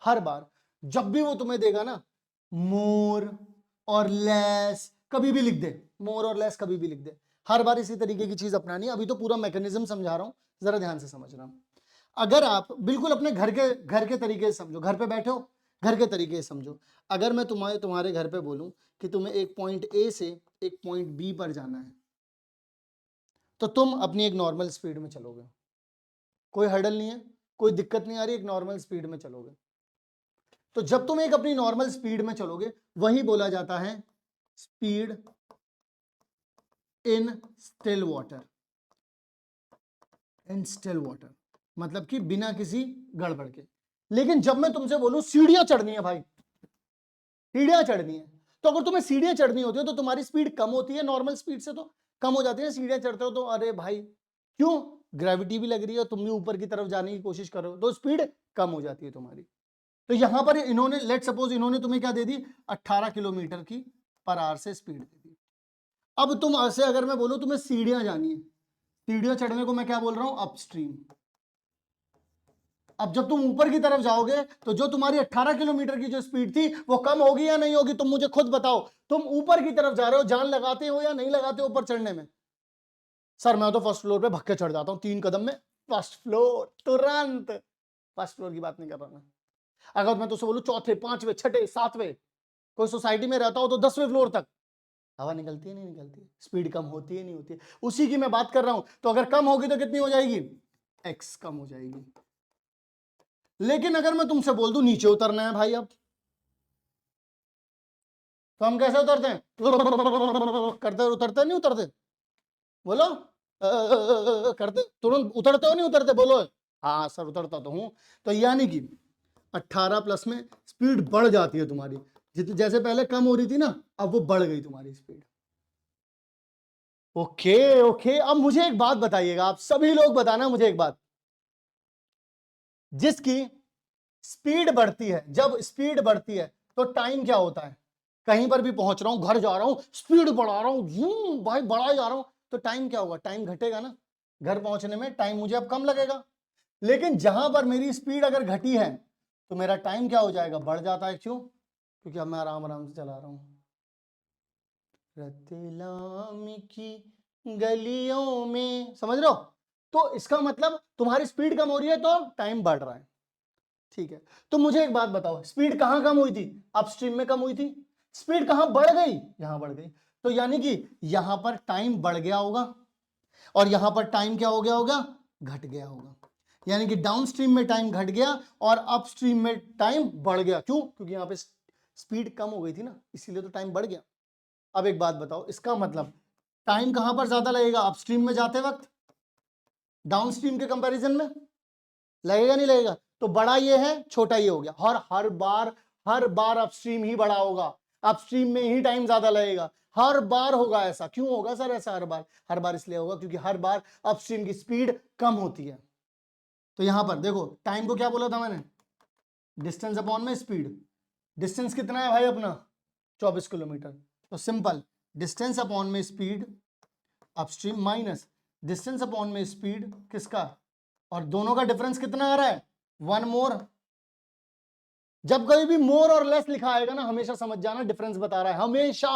हर बार जब भी वो तुम्हें देगा ना, मोर और लेस कभी भी लिख दे, मोर और लेस कभी भी लिख दे, हर बार इसी तरीके की चीज अपनानी है। अभी तो पूरा मैकेनिज्म समझा रहा हूं, जरा ध्यान से समझना। अगर आप बिल्कुल अपने घर के तरीके से समझो, घर पे बैठे हो, घर के तरीके से समझो। अगर मैं तुम्हारे घर पे बोलूं कि तुम्हें एक पॉइंट ए से एक पॉइंट बी पर जाना है, तो तुम अपनी एक नॉर्मल स्पीड में चलोगे, कोई हर्डल नहीं है, कोई दिक्कत नहीं आ रही, एक नॉर्मल स्पीड में चलोगे। तो जब तुम एक अपनी नॉर्मल स्पीड में चलोगे, वही बोला जाता है speed in still water. In still water मतलब कि बिना किसी गड़बड़ के। लेकिन जब मैं तुमसे बोलूं सीढ़ियां चढ़नी है भाई, सीढ़ियां चढ़नी है, तो अगर तुम्हें सीढ़ियां चढ़नी होती है तो तुम्हारी स्पीड कम होती है, नॉर्मल स्पीड से तो कम हो जाती है। सीढ़ियां चढ़ते हो तो अरे भाई क्यों, ग्रेविटी भी लग रही है और तुम भी ऊपर की तरफ जाने की कोशिश कर रहे हो, तो स्पीड कम हो जाती है तुम्हारी। तो यहां पर इन्होंने, लेट सपोज इन्होंने तुम्हें क्या दे दी, 18 किलोमीटर की पर आवर से स्पीड दे दी। अब तुम ऐसे, अगर मैं बोलूं तुम्हें सीढ़ियां जानी है, सीढ़ियां चढ़ने को मैं क्या बोल रहा हूं, अपस्ट्रीम। अब जब तुम ऊपर की तरफ जाओगे तो जो तुम्हारी 18 किलोमीटर की जो स्पीड थी वो कम होगी या नहीं होगी, तुम मुझे खुद बताओ। तुम ऊपर की तरफ जा रहे हो, जान लगाते हो या नहीं लगाते हो ऊपर चढ़ने में। सर मैं तो फर्स्ट फ्लोर पे भक्के चढ़ जाता हूं, 3 कदम में फर्स्ट फ्लोर तुरंत। फर्स्ट फ्लोर की बात नहीं कर रहा मैं। अगर मैं तुझसे बोलूं चौथे, पांचवे, छठे, सातवें, कोई सोसाइटी में रहता हो तो 10वें फ्लोर तक हवा निकलती है नहीं निकलती, स्पीड कम होती है नहीं होती है, उसी की मैं बात कर रहा हूं। तो अगर कम होगी तो कितनी हो जाएगी, एक्स कम हो जाएगी। लेकिन अगर मैं तुमसे बोल दूं नीचे उतरना है भाई, अब तो हम कैसे उतरते हैं, करते उतरते नहीं उतरते, बोलो करते, तुरंत उतरते हो नहीं उतरते, बोलो। हाँ सर उतरता तो हूं। तो यानी कि 18 प्लस में स्पीड बढ़ जाती है तुम्हारी, जैसे पहले कम हो रही थी ना, अब वो बढ़ गई तुम्हारी स्पीड। ओके ओके, अब मुझे एक बात बताइएगा, आप सभी लोग बताना मुझे एक बात, जिसकी स्पीड बढ़ती है, जब स्पीड बढ़ती है तो टाइम क्या होता है। कहीं पर भी पहुंच रहा हूं, घर जा रहा हूं, स्पीड बढ़ा रहा हूं, भाई बढ़ा जा रहा हूं, तो टाइम क्या होगा, टाइम घटेगा ना, घर पहुंचने में टाइम मुझे अब कम लगेगा। लेकिन जहां पर मेरी स्पीड अगर घटी है तो मेरा टाइम क्या हो जाएगा, बढ़ जाता है। क्यों, क्योंकि अब मैं आराम आराम से चला रहा हूं। रतलाम की गलियों में, समझ रहे हो, तो इसका मतलब तुम्हारी स्पीड कम हो रही है तो टाइम बढ़ रहा है। ठीक है, तो मुझे एक बात बताओ, स्पीड कहां कम हुई थी, अपस्ट्रीम में कम हुई थी, स्पीड कहां बढ़ गई, यहां बढ़ गई। तो यानी कि यहां पर टाइम बढ़ गया होगा और यहां पर टाइम क्या हो गया होगा, घट गया होगा। यानी कि डाउनस्ट्रीम में टाइम घट गया और अपस्ट्रीम में टाइम बढ़ गया। क्यों, क्योंकि यहां पे स्पीड कम हो गई थी ना, इसीलिए तो टाइम बढ़ गया। अब एक बात बताओ, इसका मतलब टाइम कहां पर ज्यादा लगेगा, अपस्ट्रीम में जाते वक्त, डाउनस्ट्रीम के कंपैरिजन में लगेगा नहीं लगेगा। तो बड़ा ये है, छोटा ये हो गया, और हर बार अपस्ट्रीम ही बड़ा होगा, अपस्ट्रीम में ही टाइम ज्यादा लगेगा, हर बार होगा ऐसा। क्यों होगा सर ऐसा, हर बार इसलिए होगा क्योंकि हर बार अपस्ट्रीम की स्पीड कम होती है। तो यहां पर देखो, टाइम को क्या बोला था मैंने, डिस्टेंस अपॉन में स्पीड। डिस्टेंस कितना है भाई अपना, 24 किलोमीटर। तो सिंपल, डिस्टेंस अपॉन में speed upstream minus distance upon में स्पीड किसका, और दोनों का डिफरेंस कितना आ रहा है, 1 मोर। जब कभी भी मोर और लेस लिखा आएगा ना, हमेशा समझ जाना डिफरेंस बता रहा है, हमेशा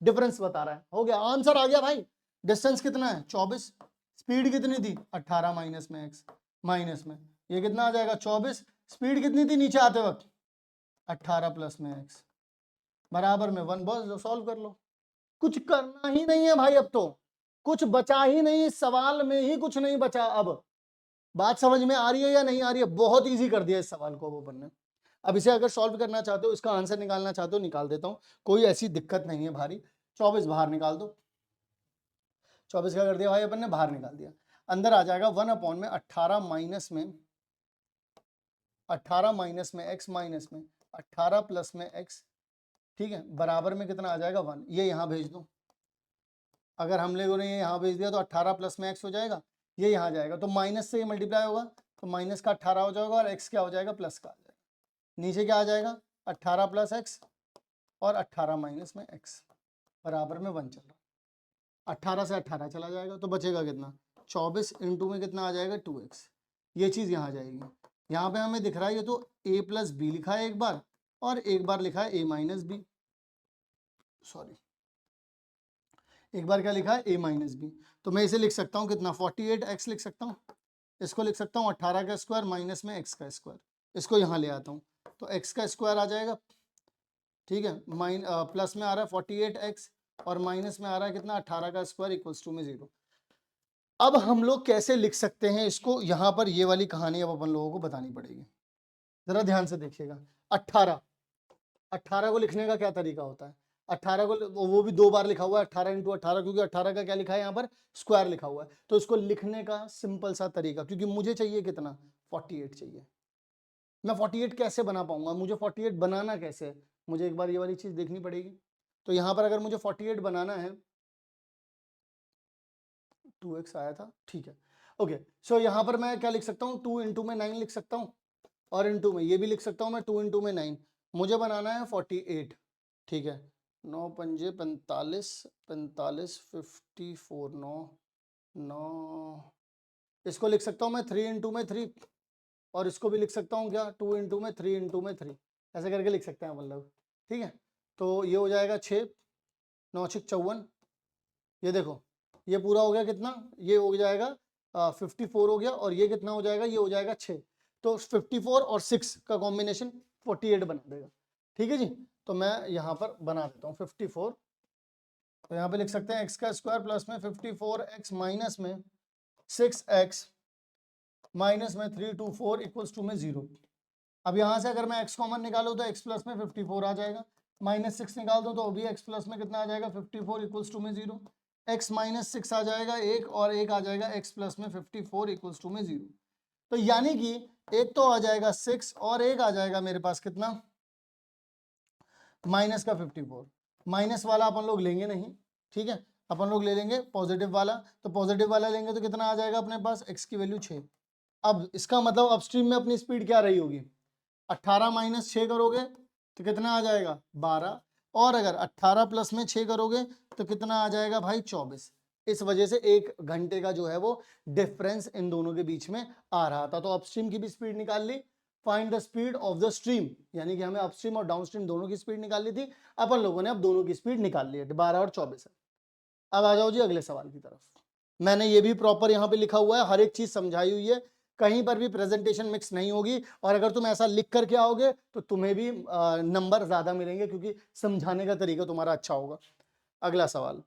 डिफरेंस बता रहा है। हो गया, आंसर आ गया भाई। डिस्टेंस कितना है 24, स्पीड कितनी थी 18 माइनस में एक्स माइनस में ये कितना आ जाएगा 24, स्पीड कितनी थी नीचे आते वक्त 18 प्लस में एक्स बराबर में 1। बस सॉल्व कर लो, कुछ करना ही नहीं है भाई, अब तो कुछ बचा ही नहीं, इस सवाल में ही कुछ नहीं बचा। अब बात समझ में आ रही है या नहीं आ रही है? बहुत इजी कर दिया इस सवाल को वो बनने। अब इसे अगर सॉल्व करना चाहते हो, इसका आंसर निकालना चाहते हो, निकाल देता हूं, कोई ऐसी दिक्कत नहीं है भारी। 24 बाहर निकाल दो, 24 का कर दिया भाई अपन ने, बाहर निकाल दिया। अंदर आ जाएगा 1 अपॉन में 18 माइनस में 18 माइनस में एक्स माइनस में 18 प्लस में एक्स, ठीक है, बराबर में कितना आ जाएगा 1। ये यहां भेज दो, अगर हम लोगों ने ये यहां भेज दिया तो 18 प्लस में एक्स हो जाएगा, ये यहां जाएगा तो माइनस से ये मल्टीप्लाई होगा तो माइनस का 18 हो जाएगा और एक्स क्या हो जाएगा प्लस का आ जाएगा। नीचे क्या आ जाएगा 18 प्लस एक्स और 18 माइनस में एक्स बराबर में 1 चल रहा। 18 से 18 चला जाएगा तो बचेगा कितना 24 इंटू में कितना आ जाएगा 2x। ये चीज यहाँ जाएगी, यहाँ पे हमें दिख रहा है ये तो a प्लस बी लिखा है एक बार और एक बार लिखा है a माइनस बी, सॉरी एक बार क्या लिखा है a माइनस बी। तो मैं इसे लिख सकता हूँ कितना 48x लिख सकता हूँ, इसको लिख सकता हूँ 18 का स्क्वायर माइनस में x का स्क्वायर, इसको यहाँ ले आता हूँ तो x का स्क्वायर आ जाएगा, ठीक है, प्लस में आ रहा है 48x और माइनस में आ रहा है कितना 18 का स्क्वायर इक्वल्स टू में 0। अब हम लोग कैसे लिख सकते हैं इसको, यहां पर ये वाली कहानी अब अपन लोगों को बतानी पड़ेगी, जरा ध्यान से देखिएगा। 18 को लिखने का क्या तरीका होता है, 18 को वो भी 2 बार लिखा हुआ है 18 इंटू 18, क्योंकि 18 का क्या लिखा है यहाँ पर स्क्वायर लिखा हुआ है। तो इसको लिखने का सिंपल सा तरीका, क्योंकि मुझे चाहिए कितना 48 चाहिए, मैं 48 कैसे बना पाऊंगा, मुझे 48 बनाना कैसे है, मुझे एक बार ये वाली चीज देखनी पड़ेगी। तो यहां पर अगर मुझे 48 बनाना है, 2x आया था, ठीक है, ओके। सो यहां पर मैं क्या लिख सकता हूँ 2 इंटू में 9 लिख सकता हूँ और इंटू में ये भी लिख सकता हूँ मैं 2 इंटू में 9। मुझे बनाना है 48, ठीक है, 9 पंजे 45 45 54 9 9, इसको लिख सकता हूँ मैं 3 इंटू में 3 और इसको भी लिख सकता हूँ क्या 2 इंटू में 3 इंटू में 3, ऐसे करके लिख सकते हैं अपन लोग, ठीक है। तो ये हो जाएगा 6 9 6 54, ये देखो ये पूरा हो गया कितना, ये हो जाएगा 54 हो गया और ये कितना हो जाएगा, ये हो जाएगा 6। तो 54 और 6 का कॉम्बिनेशन 48 बना देगा, ठीक है जी। तो मैं यहाँ पर बना देता हूँ 54, तो यहाँ पे लिख सकते हैं एक्स का स्क्वायर प्लस में 54x माइनस में 6x माइनस में 324 इक्वल्स टू में 0। अब यहाँ से अगर मैं x कॉमन निकालूँ तो x प्लस में 54 आ जाएगा, माइनस 6 निकाल दो तो अभी x प्लस में कितना आ जाएगा 54 इक्वल्स टू में 0, x माइनस 6 आ जाएगा 1 और 1 आ जाएगा x प्लस में 54 इक्वल्स टू में 0। तो यानी कि एक तो आ जाएगा 6 और एक आ जाएगा मेरे पास कितना माइनस का 54, माइनस वाला अपन लोग लेंगे नहीं, ठीक है, अपन लोग ले लेंगे पॉजिटिव वाला। तो पॉजिटिव वाला लेंगे तो कितना आ जाएगा अपने पास x की वैल्यू 6। अब इसका मतलब अपस्ट्रीम में अपनी स्पीड क्या रही होगी, 18 माइनस 6 करोगे तो कितना आ जाएगा 12, और अगर 18 प्लस में 6 करोगे तो कितना आ जाएगा भाई 24। इस वजह से 1 घंटे का जो है वो डिफरेंस इन दोनों के बीच में आ रहा था। तो अपस्ट्रीम की भी स्पीड निकाल ली, find the speed of the stream, यानी कि हमें अपस्ट्रीम और डाउनस्ट्रीम दोनों की स्पीड निकाल ली थी, अपन लोगों ने अब दोनों की स्पीड निकाल ली है 12 और 24 है। अब आ जाओ जी अगले सवाल की तरफ। मैंने ये भी प्रॉपर यहाँ पे लिखा हुआ है, हर एक चीज समझाई हुई है, कहीं पर भी प्रेजेंटेशन मिक्स नहीं होगी, और अगर तुम ऐसा लिख करके आओगे तो तुम्हें भी नंबर ज्यादा मिलेंगे, क्योंकि समझाने का तरीका तुम्हारा अच्छा होगा। अगला सवाल,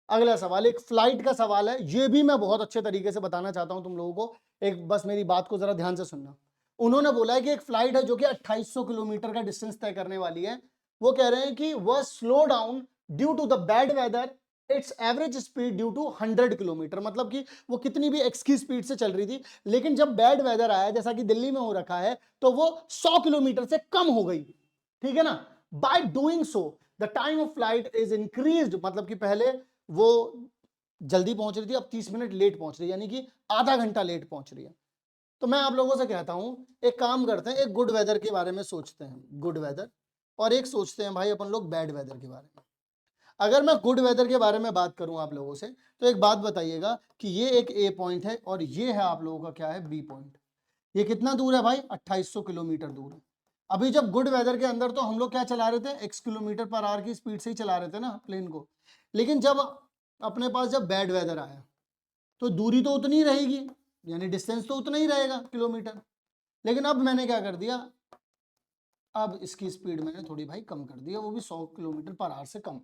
अगला सवाल एक फ्लाइट का सवाल है, ये भी मैं बहुत अच्छे तरीके से बताना चाहता हूं तुम लोगों को, एक बस मेरी बात को जरा ध्यान से सुनना। उन्होंने बोला है कि एक फ्लाइट है जो कि 2800 किलोमीटर का डिस्टेंस तय करने वाली है, वो कह रहे हैं कि वह slow down due to the bad weather, it's average speed due to 100 kilometre, मतलब कि वो कितनी भी एक्स की स्पीड से चल रही थी, लेकिन जब बैड वेदर आया जैसा कि दिल्ली में हो रखा है तो वो 100 किलोमीटर से कम हो गई, ठीक है ना। By doing so the time of flight is increased, मतलब कि पहले वो जल्दी पहुंच रही थी, अब 30 मिनट लेट पहुंच रही है, यानी कि आधा घंटा लेट पहुंच रही है। तो मैं आप लोगों से कहता हूं एक काम करते हैं, एक गुड वेदर के बारे में सोचते हैं, गुड वेदर, और एक सोचते हैं भाई अपन लोग बैड वेदर के बारे में। अगर मैं गुड वेदर के बारे में बात करूं आप लोगों से, तो एक बात बताइएगा कि ये एक ए पॉइंट है और ये है आप लोगों का क्या है, बी पॉइंट। ये कितना दूर है भाई, 2800 किलोमीटर दूर है। अभी जब गुड वेदर के अंदर तो हम लोग क्या चला रहे थे, x किलोमीटर पर आवर की स्पीड से ही चला रहे थे ना प्लेन को। लेकिन जब अपने पास जब बैड वेदर आया तो दूरी तो उतनी ही रहेगी, यानी डिस्टेंस तो उतना ही रहेगा किलोमीटर। लेकिन अब मैंने क्या कर दिया, अब इसकी स्पीड मैंने थोड़ी भाई कम कर दिया, वो भी 100 किलोमीटर पर आवर से कम।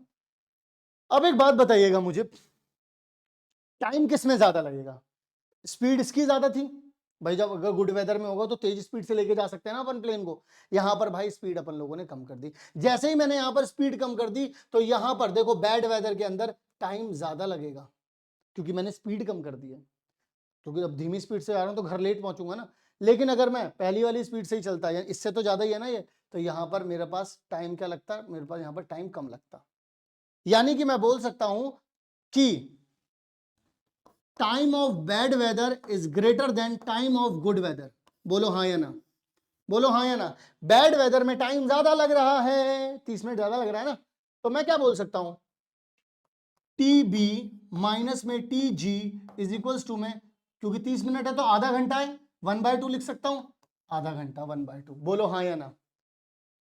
अब एक बात बताइएगा मुझे, टाइम किस में ज्यादा लगेगा? स्पीड इसकी ज्यादा थी भाई, जब अगर गुड वेदर में होगा तो तेज स्पीड से लेके जा सकते हैं ना अपन प्लेन को। यहां पर भाई स्पीड अपन लोगों ने कम कर दी। जैसे ही मैंने यहां पर स्पीड कम कर दी तो यहां पर देखो बैड वेदर के अंदर टाइम ज्यादा लगेगा, क्योंकि मैंने स्पीड कम कर दी है। क्योंकि अब धीमी स्पीड से आ रहा हूं तो घर लेट पहुंचूंगा ना। लेकिन अगर मैं पहली वाली स्पीड से ही चलता है, इससे तो ज्यादा ही है ना ये, तो यहां पर मेरे पास टाइम क्या लगता है, मेरे पास यहां पर टाइम कम लगता। यानी कि मैं बोल सकता हूं कि time of bad weather is greater than time of good weather. बोलो हाँ या ना, बोलो हाँ या ना। बैड वेदर में टाइम ज्यादा लग रहा है, 30 मिनट ज्यादा लग रहा है ना, तो मैं क्या बोल सकता हूं, टी बी माइनस में T G is equals to में, क्योंकि 30 मिनट है तो आधा घंटा है, 1/2 लिख सकता हूं, आधा घंटा 1/2। बोलो हाँ या ना,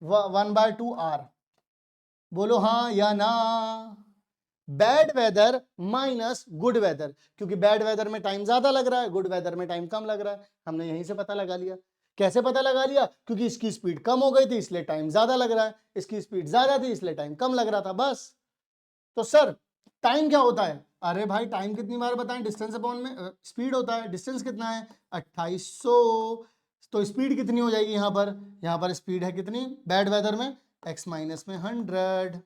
1/2 आर। बोलो हाँ या ना। Bad weather minus good weather, क्योंकि बैड वेदर में टाइम ज्यादा लग रहा है, गुड वेदर में टाइम कम लग रहा है। हमने यहीं से पता लगा लिया। कैसे पता लगा लिया? क्योंकि इसकी स्पीड कम हो गई थी इसलिए टाइम ज्यादा लग रहा है, इसकी स्पीड ज्यादा थी इसलिए टाइम कम लग रहा था, बस। तो सर टाइम क्या होता है? अरे भाई टाइम कितनी बार बताएं, डिस्टेंस अपॉन में स्पीड होता है। डिस्टेंस कितना है, 2800, तो स्पीड कितनी हो जाएगी यहाँ पर स्पीड है कितनी बैड वेदर में, x माइनस में 100,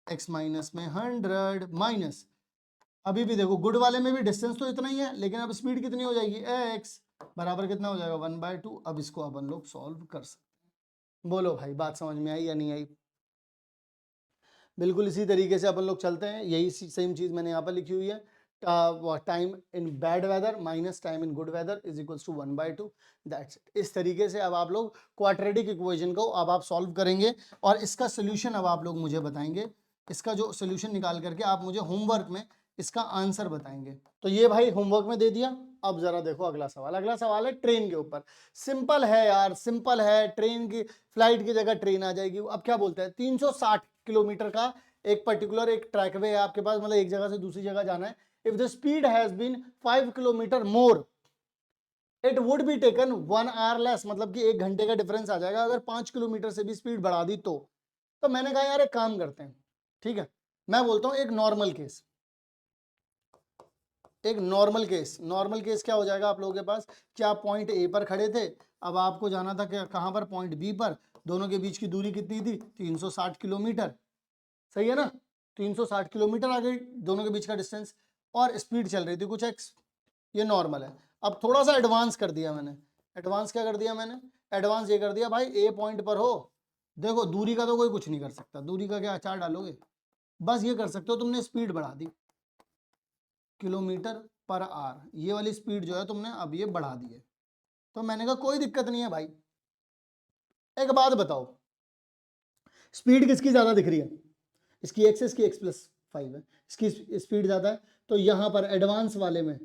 x माइनस में 100 माइनस, अभी भी देखो गुड वाले में भी डिस्टेंस तो इतना ही है, लेकिन अब स्पीड कितनी हो जाएगी, x बराबर कितना हो जाएगा, 1/2। अब इसको अपन लोग सॉल्व कर सकते हैं। बोलो भाई बात समझ में आई या नहीं आई? बिल्कुल इसी तरीके से अपन लोग चलते हैं, यही सेम चीज मैंने यहाँ पर लिखी हुई है। Time in bad weather minus time in good weather is equals to 1/2। That's it. इस तरीके से अब आप लोग क्वाड्रेटिक इक्वेशन को अब आप सॉल्व करेंगे और इसका सोल्यूशन अब आप लोग मुझे बताएंगे। इसका जो सोल्यूशन निकाल करके आप मुझे होमवर्क में इसका आंसर बताएंगे। तो ये भाई होमवर्क में दे दिया। अब जरा देखो अगला सवाल। अगला सवाल है ट्रेन के ऊपर। सिंपल है यार, सिंपल है। ट्रेन की फ्लाइट की जगह ट्रेन आ जाएगी। अब क्या बोलते हैं, 360 किलोमीटर का एक पर्टिकुलर एक ट्रैकवे है आपके पास, मतलब एक जगह से दूसरी जगह जाना है। If the speed has been 5 kilometre more it would be taken 1 hour less, मतलब कि 1 घंटे का डिफरेंस आ जाएगा अगर 5 किलोमीटर से भी स्पीड बढ़ा दी तो मैंने कहा यार एक काम करते हैं, ठीक है, मैं बोलता हूं एक नॉर्मल केस। एक नॉर्मल केस, नॉर्मल केस क्या हो जाएगा आप लोगों के पास कि आप पॉइंट ए पर खड़े थे, अब आपको जाना था क्या, कहां पर, पॉइंट बी पर। दोनों के बीच की दूरी कितनी थी, 360 किलोमीटर। सही है ना, 360 किलोमीटर आ गई दोनों के बीच का डिस्टेंस, और स्पीड चल रही थी कुछ x। ये नॉर्मल है। अब थोड़ा सा एडवांस कर दिया मैंने। एडवांस क्या कर दिया मैंने, एडवांस ये कर दिया भाई ए पॉइंट पर हो, देखो दूरी का तो कोई कुछ नहीं कर सकता, दूरी का क्या अचार डालोगे, बस ये कर सकते हो तुमने स्पीड बढ़ा दी किलोमीटर पर आवर, ये वाली स्पीड जो है तुमने अब ये बढ़ा दी है। तो मैंने कहा कोई दिक्कत नहीं है भाई। एक बात बताओ, स्पीड किसकी ज्यादा दिख रही है, इसकी x, इसकी x+5 है, इसकी स्पीड ज्यादा है, तो यहां पर एडवांस वाले में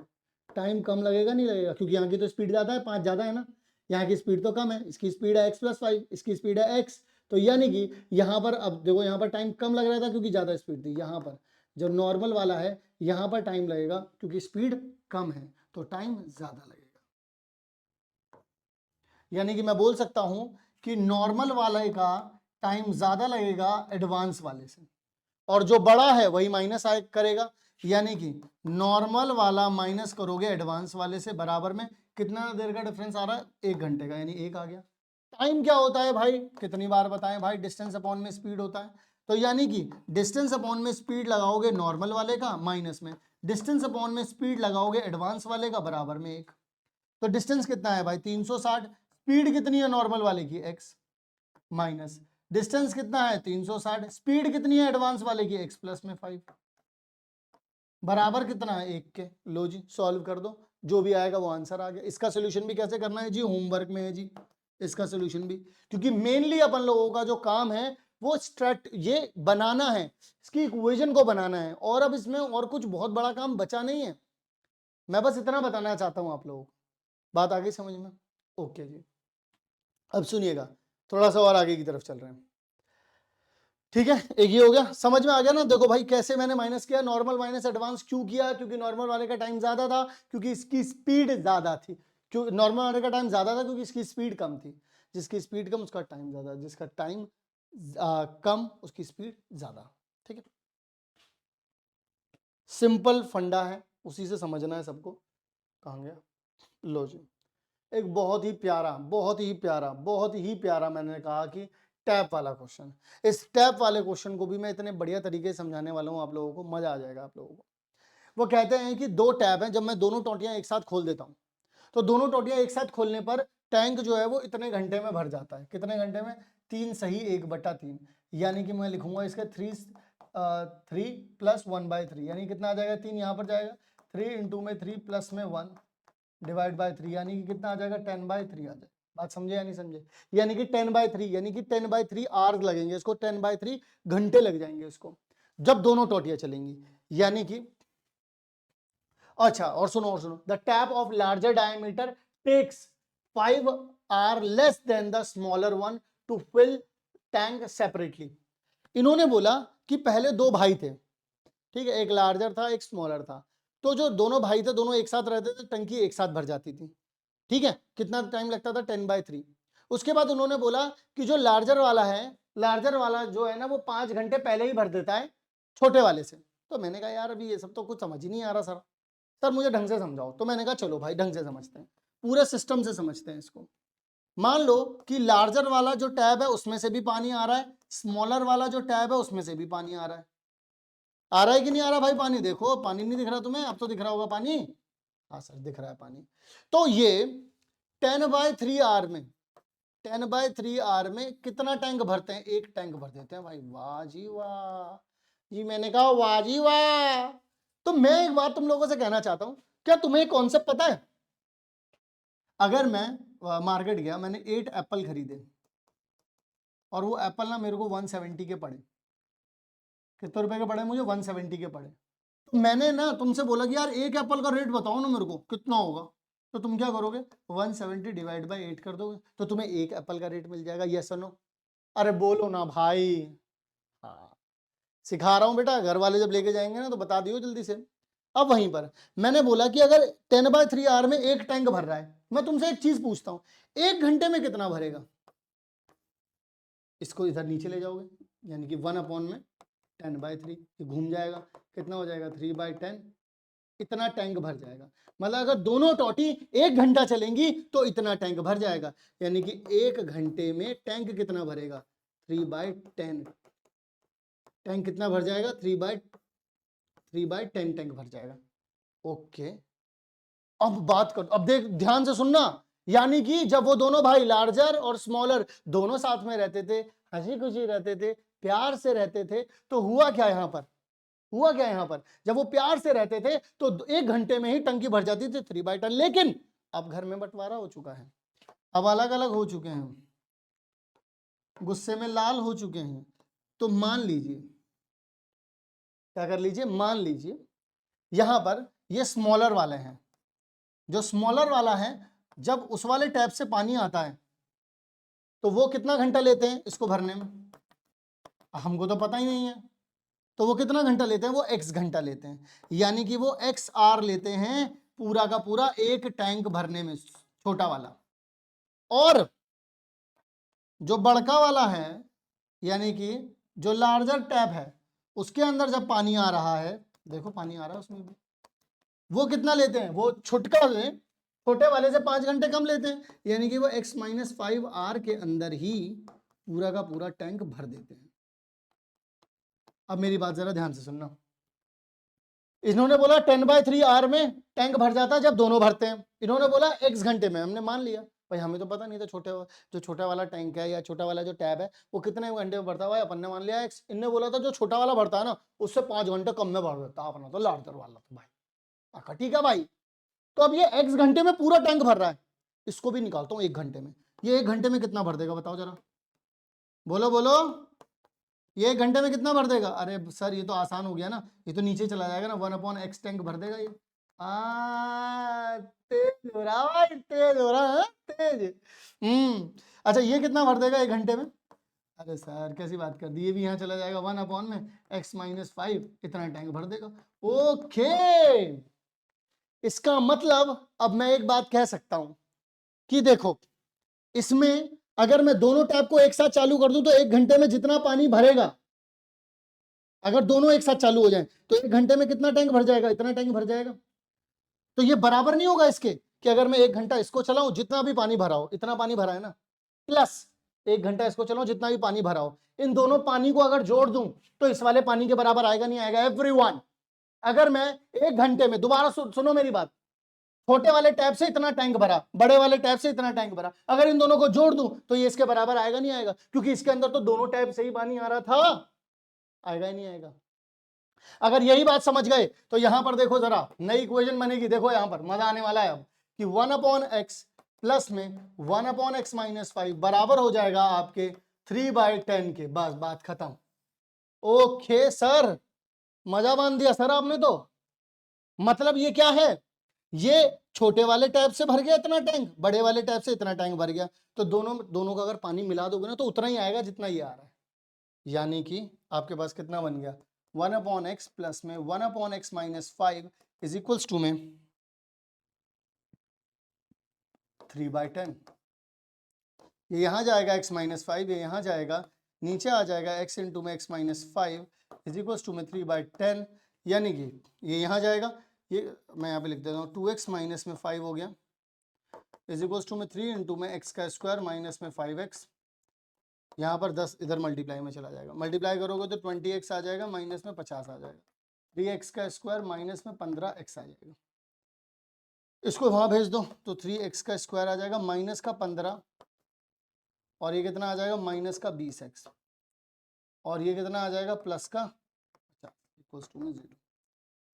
टाइम कम लगेगा नहीं लगेगा, क्योंकि यहाँ की तो स्पीड ज्यादा है, 5 ज्यादा है ना, यहाँ की स्पीड तो कम है, इसकी स्पीड है x+5, इसकी स्पीड है x। तो यानी कि यहाँ पर अब देखो यहाँ पर टाइम कम लग रहा था क्योंकि ज्यादा स्पीड थी, यहाँ पर जो नॉर्मल वाला है यहाँ पर टाइम लगेगा क्योंकि स्पीड कम है तो टाइम ज्यादा लगेगा। यानी कि मैं बोल सकता हूं कि नॉर्मल वाले का टाइम ज्यादा लगेगा एडवांस वाले से, और जो बड़ा है वही माइनस करेगा। यानी कि नॉर्मल वाला माइनस करोगे एडवांस वाले से, बराबर में कितना देर का डिफरेंस आ रहा है, 1 घंटे का, यानी 1 आ गया। टाइम क्या होता है भाई, कितनी बार बताएं भाई, डिस्टेंस अपॉन में स्पीड होता है। तो यानी कि डिस्टेंस अपॉन में स्पीड लगाओगे नॉर्मल वाले का, माइनस में डिस्टेंस अपॉन में स्पीड लगाओगे एडवांस वाले का, बराबर में 1। तो डिस्टेंस कितना है भाई 360, स्पीड कितनी है नॉर्मल वाले की x, माइनस डिस्टेंस कितना है 360, स्पीड कितनी है एडवांस वाले की x+5, बराबर कितना है 1 के। लो जी सॉल्व कर दो, जो भी आएगा वो आंसर आ गया। इसका सोल्यूशन भी कैसे करना है जी, होमवर्क में है जी इसका सोल्यूशन भी, क्योंकि मेनली अपन लोगों का जो काम है वो ये बनाना है, इसकी इक्वेशन को बनाना है, और अब इसमें और कुछ बहुत बड़ा काम बचा नहीं है। मैं बस इतना बताना चाहता हूं आप लोगों को। बात आ गई समझ में? ओके जी, अब सुनिएगा, थोड़ा सा और आगे की तरफ चल रहे हैं। ठीक है, एक ये हो गया, समझ में आ गया ना? देखो भाई कैसे मैंने माइनस किया, नॉर्मल माइनस एडवांस क्यों किया? क्योंकि नॉर्मल वाले का टाइम ज्यादा था, क्योंकि इसकी स्पीड ज्यादा थी। क्यों नॉर्मल वाले का टाइम ज्यादा था? क्योंकि इसकी स्पीड कम थी। जिसकी स्पीड कम उसका टाइम ज्यादा, जिसका टाइम कम उसकी स्पीड ज्यादा। ठीक है, सिंपल फंडा है, उसी से समझना है सबको। कहाँ गया? लो जी, एक बहुत ही प्यारा, बहुत ही प्यारा, बहुत ही प्यारा, मैंने कहा कि टैप वाला क्वेश्चन। इस टैप वाले क्वेश्चन को भी मैं इतने बढ़िया तरीके से समझाने वाला हूं आप लोगों को, मजा आ जाएगा आप लोगों को। वो कहते हैं कि दो टैप हैं, जब मैं दोनों टोटियां एक साथ खोल देता हूं, तो दोनों टोटियां एक साथ खोलने पर टैंक जो है वो इतने घंटे में भर जाता है। कितने घंटे में? 3 सही 1/3, यानी कि मैं लिखूंगा इसका 3 प्लस 1/3, यानी कितना आ जाएगा? 3 यहां पर जाएगा, 3 इंटू में 3 प्लस में 1 डिवाइड बाय 3, यानी कि कितना आ जाएगा? 10/3 आ जाएगा। बात समझे या नहीं समझे? यानी कि 10/3, यानी कि 10/3 आवर्स लगेंगे इसको, 10/3 घंटे लग जाएंगे इसको, जब दोनों टोटियां चलेंगी। यानी कि अच्छा, और सुनो, the tap of larger diameter takes 5 hour less than the smaller one to fill tank separately. इन्होंने बोला कि पहले दो भाई थे, ठीक है, एक लार्जर था एक स्मॉलर था, तो जो दोनों भाई थे दोनों एक साथ रहते थे, टंकी एक साथ भर जाती थी। ठीक है, कितना टाइम लगता था? 10/3। उसके बाद उन्होंने बोला कि जो लार्जर वाला है, लार्जर वाला जो है ना, वो 5 घंटे पहले ही भर देता है छोटे वाले से। तो मैंने कहा यार अभी ये सब तो कुछ समझ ही नहीं आ रहा सर मुझे ढंग से समझाओ। तो मैंने कहा चलो भाई ढंग से समझते हैं, पूरे सिस्टम से समझते हैं इसको। मान लो कि लार्जर वाला जो टैब है उसमें से भी पानी आ रहा है, स्मॉलर वाला जो टैब है उसमें से भी पानी आ रहा है। आ रहा है कि नहीं आ रहा भाई पानी? देखो पानी नहीं दिख रहा तुम्हें? अब तो दिख रहा होगा पानी। हाँ सर दिख रहा है पानी। तो ये 10/3 आर में, 10/3 आर में कितना टैंक भरते हैं? एक टैंक भर देते हैं भाई। वाह जी वाह जी, मैंने कहा वाह जी वाह। तो मैं एक बात तुम लोगों से कहना चाहता हूं, क्या तुम्हें कॉन्सेप्ट पता है? अगर मैं मार्केट गया, मैंने 8 एप्पल खरीदे और वो एप्पल ना मेरे को 170 के पड़े। कितने रुपए के पड़े मुझे? 170 के पड़े। तो मैंने ना तुमसे बोला कि यार एक एप्पल का रेट बताओ ना मेरे को कितना होगा। तो तुम क्या करोगे? 170 डिवाइड बाई 8 कर दोगे, तो तुम्हें एक एप्पल का रेट मिल जाएगा। यस और नो? अरे बोलो ना भाई। हाँ, सिखा रहा हूं बेटा, घर वाले जब लेके जाएंगे ना तो बता दियो जल्दी से। अब वहीं पर मैंने बोला कि अगर 10/3 आर में एक टैंक भर रहा है, मैं तुमसे एक चीज पूछता हूं, एक घंटे में कितना भरेगा? इसको इधर नीचे ले जाओगे, यानी कि 1 में 10/3 घूम जाएगा, कितना हो जाएगा? 3/10। इतना टैंक भर जाएगा। मतलब अगर दोनों टोटी 1 घंटा चलेंगी तो इतना टैंक भर जाएगा, यानी कि 1 घंटे में टैंक कितना भरेगा? 3/10। टैंक कितना भर जाएगा? 3/10 टैंक भर जाएगा। ओके, अब बात कर, अब देख ध्यान से सुनना। यानी कि जब वो दोनों भाई लार्जर और स्मॉलर दोनों साथ में रहते थे, हंसी खुशी रहते थे, प्यार से रहते थे, तो हुआ क्या यहां पर? हुआ क्या यहां पर? जब वो प्यार से रहते थे तो 1 घंटे में ही टंकी भर जाती थी 3/10। लेकिन अब घर में बंटवारा हो चुका है, अब अलग अलग हो चुके हैं, गुस्से में लाल हो चुके हैं। तो मान लीजिए, क्या कर लीजिए, मान लीजिए यहां पर ये स्मॉलर वाले हैं, जो स्मॉलर वाला है जब उस वाले टैप से पानी आता है तो वो कितना घंटा लेते हैं इसको भरने में? हमको तो पता ही नहीं है। तो वो कितना घंटा लेते हैं? वो x घंटा लेते हैं, यानी कि वो x आर लेते हैं पूरा का पूरा एक टैंक भरने में, छोटा वाला। और जो बड़का वाला है, यानी कि जो लार्जर टैप है, उसके अंदर जब पानी आ रहा है, देखो पानी आ रहा है उसमें भी, वो कितना लेते हैं? वो छुटका ले, छोटे वाले से 5 घंटे कम लेते हैं, यानी कि वो x-5 आर के अंदर ही पूरा का पूरा टैंक भर देते हैं। अब मेरी बात जरा ध्यान से सुनना। इन्होंने बोला 10/3 आर में टैंक भर जाता है जब दोनों भरते हैं, इन्होंने बोला x घंटे में। हमने मान लिया भाई, हमें तो पता नहीं था जो छोटा वाला टैंक है या छोटा वाला जो टैब है वो कितने घंटे में भरता है। अपन ने मान लिया x। इनने बोला था जो छोटा वाला भरता है ना उससे 5 घंटे कम में भर देता है, अपना तो लार्जर वाला तो भाई। ठीक है भाई, तो अब ये x घंटे में पूरा टैंक भर रहा है, इसको भी निकालता हूँ 1 घंटे में। ये 1 घंटे में कितना भर देगा बताओ जरा, बोलो बोलो। ये 1 घंटे में कितना भर देगा? अरे सर ये तो आसान हो गया ना, ये तो नीचे चला जाएगा ना, 1/x टैंक भर देगा ये। तेज हो रहा भाई, तेज हो रहा है, तेज। अच्छा ये कितना भर देगा 1 घंटे में? अरे सर कैसी बात कर दी, ये भी यहाँ चला जाएगा 1/x-5, इतना टैंक भर देगा। ओके, इसका मतलब अब मैं एक बात कह सकता हूं कि देखो, इसमें अगर मैं दोनों टैप को एक साथ चालू कर दूं तो 1 घंटे में जितना पानी भरेगा, अगर दोनों एक साथ चालू हो जाएं तो 1 घंटे में कितना टैंक भर जाएगा? इतना टैंक भर जाएगा। तो ये बराबर नहीं होगा इसके कि अगर मैं 1 घंटा इसको चलाऊं जितना भी पानी भरा हो, इतना पानी भरा है ना, प्लस 1 घंटा इसको चलाऊं जितना भी पानी भरा हो, इन दोनों पानी को अगर जोड़ दूं तो इस वाले पानी के बराबर आएगा नहीं आएगा? एवरीवन, अगर मैं 1 घंटे में, दोबारा सुनो मेरी बात, छोटे वाले टैप से इतना टैंक भरा, बड़े वाले टैप से इतना टैंक भरा, अगर इन दोनों को जोड़ दूं तो ये इसके बराबर आएगा नहीं आएगा? क्योंकि इसके अंदर तो दोनों टैप से ही पानी आ रहा था, आएगा ही नहीं आएगा? अगर यही बात समझ गए तो यहां पर देखो जरा नई इक्वेशन बनेगी, देखो यहां पर मजा आने वाला है अब, कि 1/x प्लस में 1/x-5 बराबर हो जाएगा आपके 3/10 के। बस बात खत्म। ओके सर, मजा बांध दिया सर आपने तो। मतलब ये क्या है, ये छोटे वाले टैप से भर गया इतना टैंक, बड़े वाले टैप से इतना टैंक भर गया, तो दोनों का अगर पानी मिला दोगे ना तो उतना ही आएगा जितना ये आ रहा है। यानी कि आपके पास कितना बन गया, 1/x प्लस में 1/x-5 इज इक्वल्स टू में 3/10। ये यहां जाएगा x-5, ये यहां जाएगा, नीचे आ जाएगा x इंटू में x-5 इज इक्वल्स टू में 3/10। यानी कि ये यहां जाएगा, ये मैं यहाँ पे लिख देता हूँ 2x-5 हो गया इज इक्वल्स टू में 3 इंटू में x का स्क्वायर माइनस में 5x, यहाँ पर 10 इधर मल्टीप्लाई में चला जाएगा, मल्टीप्लाई करोगे तो 20x आ जाएगा, माइनस में 50 आ जाएगा, 3x का स्क्वायर माइनस में 15x आ जाएगा। इसको वहां भेज दो तो 3x का स्क्वायर आ जाएगा माइनस का 15, और ये कितना आ जाएगा माइनस का 20x, और ये कितना आ जाएगा प्लस का 50 इक्वल्स टू में 0।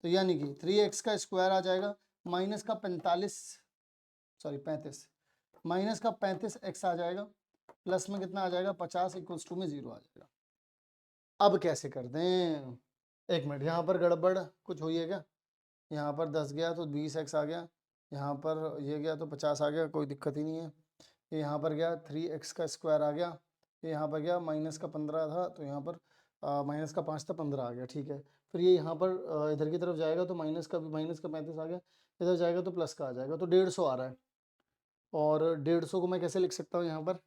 तो यानी कि 3x का स्क्वायर आ जाएगा माइनस का 35 माइनस का 35x आ जाएगा, प्लस में कितना आ जाएगा 50 इक्वल्स टू में 0 आ जाएगा। अब कैसे कर दें, एक मिनट, यहाँ पर गड़बड़ कुछ हुई है क्या? यहाँ पर 10 गया तो 20x आ गया, यहाँ पर ये गया तो 50 आ गया, कोई दिक्कत ही नहीं है। ये यहाँ पर गया 3x का स्क्वायर आ गया, ये यहाँ पर गया माइनस का 15 था तो यहाँ पर माइनस का 5 था, 15 आ गया, ठीक है। फिर ये यहाँ पर इधर की तरफ जाएगा तो माइनस का 35 आ गया, इधर जाएगा तो प्लस का आ जाएगा, तो 150 आ रहा है। और 150 को मैं कैसे लिख सकता हूँ, यहाँ पर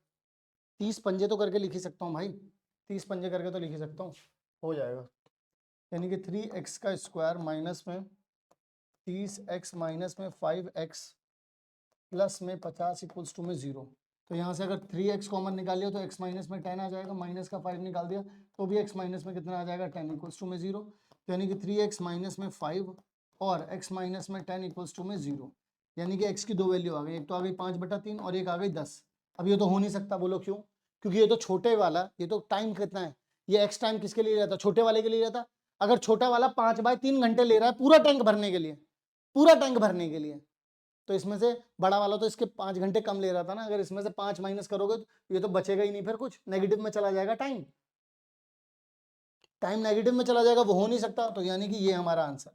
30 पंजे तो करके लिख ही सकता हूँ भाई, 30 पंजे करके तो लिख ही सकता हूँ, हो जाएगा। यानी कि 3x का स्क्वायर माइनस में 30x माइनस में 5x प्लस में 50 इक्वल्स टू में 0। तो यहाँ से अगर 3x कॉमन निकाल लिया तो x माइनस में 10 आ जाएगा, माइनस का 5 निकाल दिया तो भी x माइनस में कितना आ जाएगा 10 इक्वल्स टू में 0। तो यानी कि 3x माइनस में 5 और x माइनस में 10 इक्वल्स टू में 0। यानी कि x की दो वैल्यू आ गई, एक तो आ गई 5/3 और एक आ गई 10। अब ये तो हो नहीं सकता, बोलो क्यों? क्योंकि ये तो छोटे वाला, ये तो टाइम कितना है, ये x टाइम किसके लिए रहता, छोटे वाले के लिए रहता। अगर छोटा वाला 5/3 घंटे ले रहा है पूरा टैंक भरने के लिए, पूरा टैंक भरने के लिए, तो इसमें से बड़ा वाला तो इसके 5 घंटे कम ले रहा था ना, अगर इसमें से 5 माइनस करोगे तो ये तो बचेगा ही नहीं, फिर कुछ नेगेटिव में चला जाएगा, टाइम नेगेटिव में चला जाएगा, वो हो नहीं सकता। तो यानी कि ये हमारा आंसर।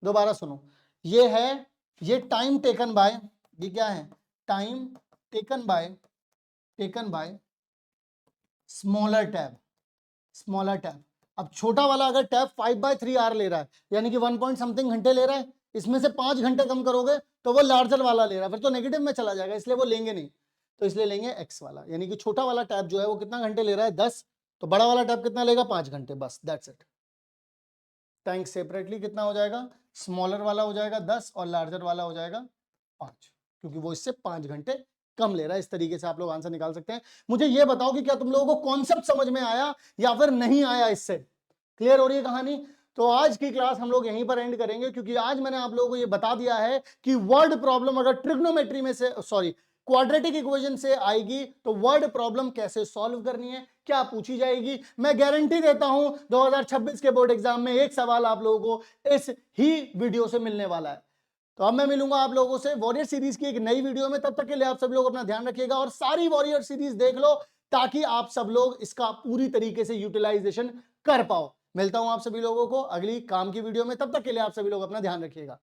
दोबारा सुनो, ये है, ये टाइम टेकन बाय, ये क्या है, time taken by smaller tab. अब छोटा वाला अगर टैब 5/3 आवर ले रहा है, यानी कि 1 पॉइंट समथिंग घंटे ले रहा है, इसमें से 5 घंटे कम करोगे तो वो लार्जर वाला ले रहा है, फिर तो नेगेटिव में चला जाएगा, इसलिए वो लेंगे नहीं, तो इसलिए लेंगे एक्स वाला। यानी कि छोटा वाला टैब जो है वो कितना घंटे ले रहा है 10, तो बड़ा वाला टैब कितना लेगा 5 घंटे, बस दैट्स इट। टैंक सेपरेटली कितना हो जाएगा, स्मॉलर वाला हो जाएगा 10 और लार्जर वाला हो जाएगा 5, क्योंकि वो इससे 5 घंटे कम ले रहा है। इस तरीके से आप लोग आंसर निकाल सकते हैं। मुझे ये बताओ कि क्या तुम लोगों को कॉन्सेप्ट समझ में आया या फिर नहीं आया, इससे क्लियर हो रही है कहानी? तो आज की क्लास हम लोग यहीं पर एंड करेंगे, क्योंकि आज मैंने आप लोगों को ये बता दिया है कि वर्ड प्रॉब्लम अगर ट्रिग्नोमेट्री में से, सॉरी, क्वाड्रेटिक इक्वेशन से आएगी तो वर्ड प्रॉब्लम कैसे सॉल्व करनी है, क्या पूछी जाएगी। मैं गारंटी देता हूं 2026 के बोर्ड एग्जाम में एक सवाल आप लोगों को इस ही वीडियो से मिलने वाला है। तो अब मैं मिलूंगा आप लोगों से वॉरियर सीरीज की एक नई वीडियो में, तब तक के लिए आप सभी लोग अपना ध्यान रखिएगा और सारी वॉरियर सीरीज देख लो। ताकि आप सब लोग इसका पूरी तरीके से यूटिलाइजेशन कर पाओ। मिलता हूं आप सभी लोगों को अगली काम की वीडियो में, तब तक के लिए आप सभी लोग अपना ध्यान रखिएगा।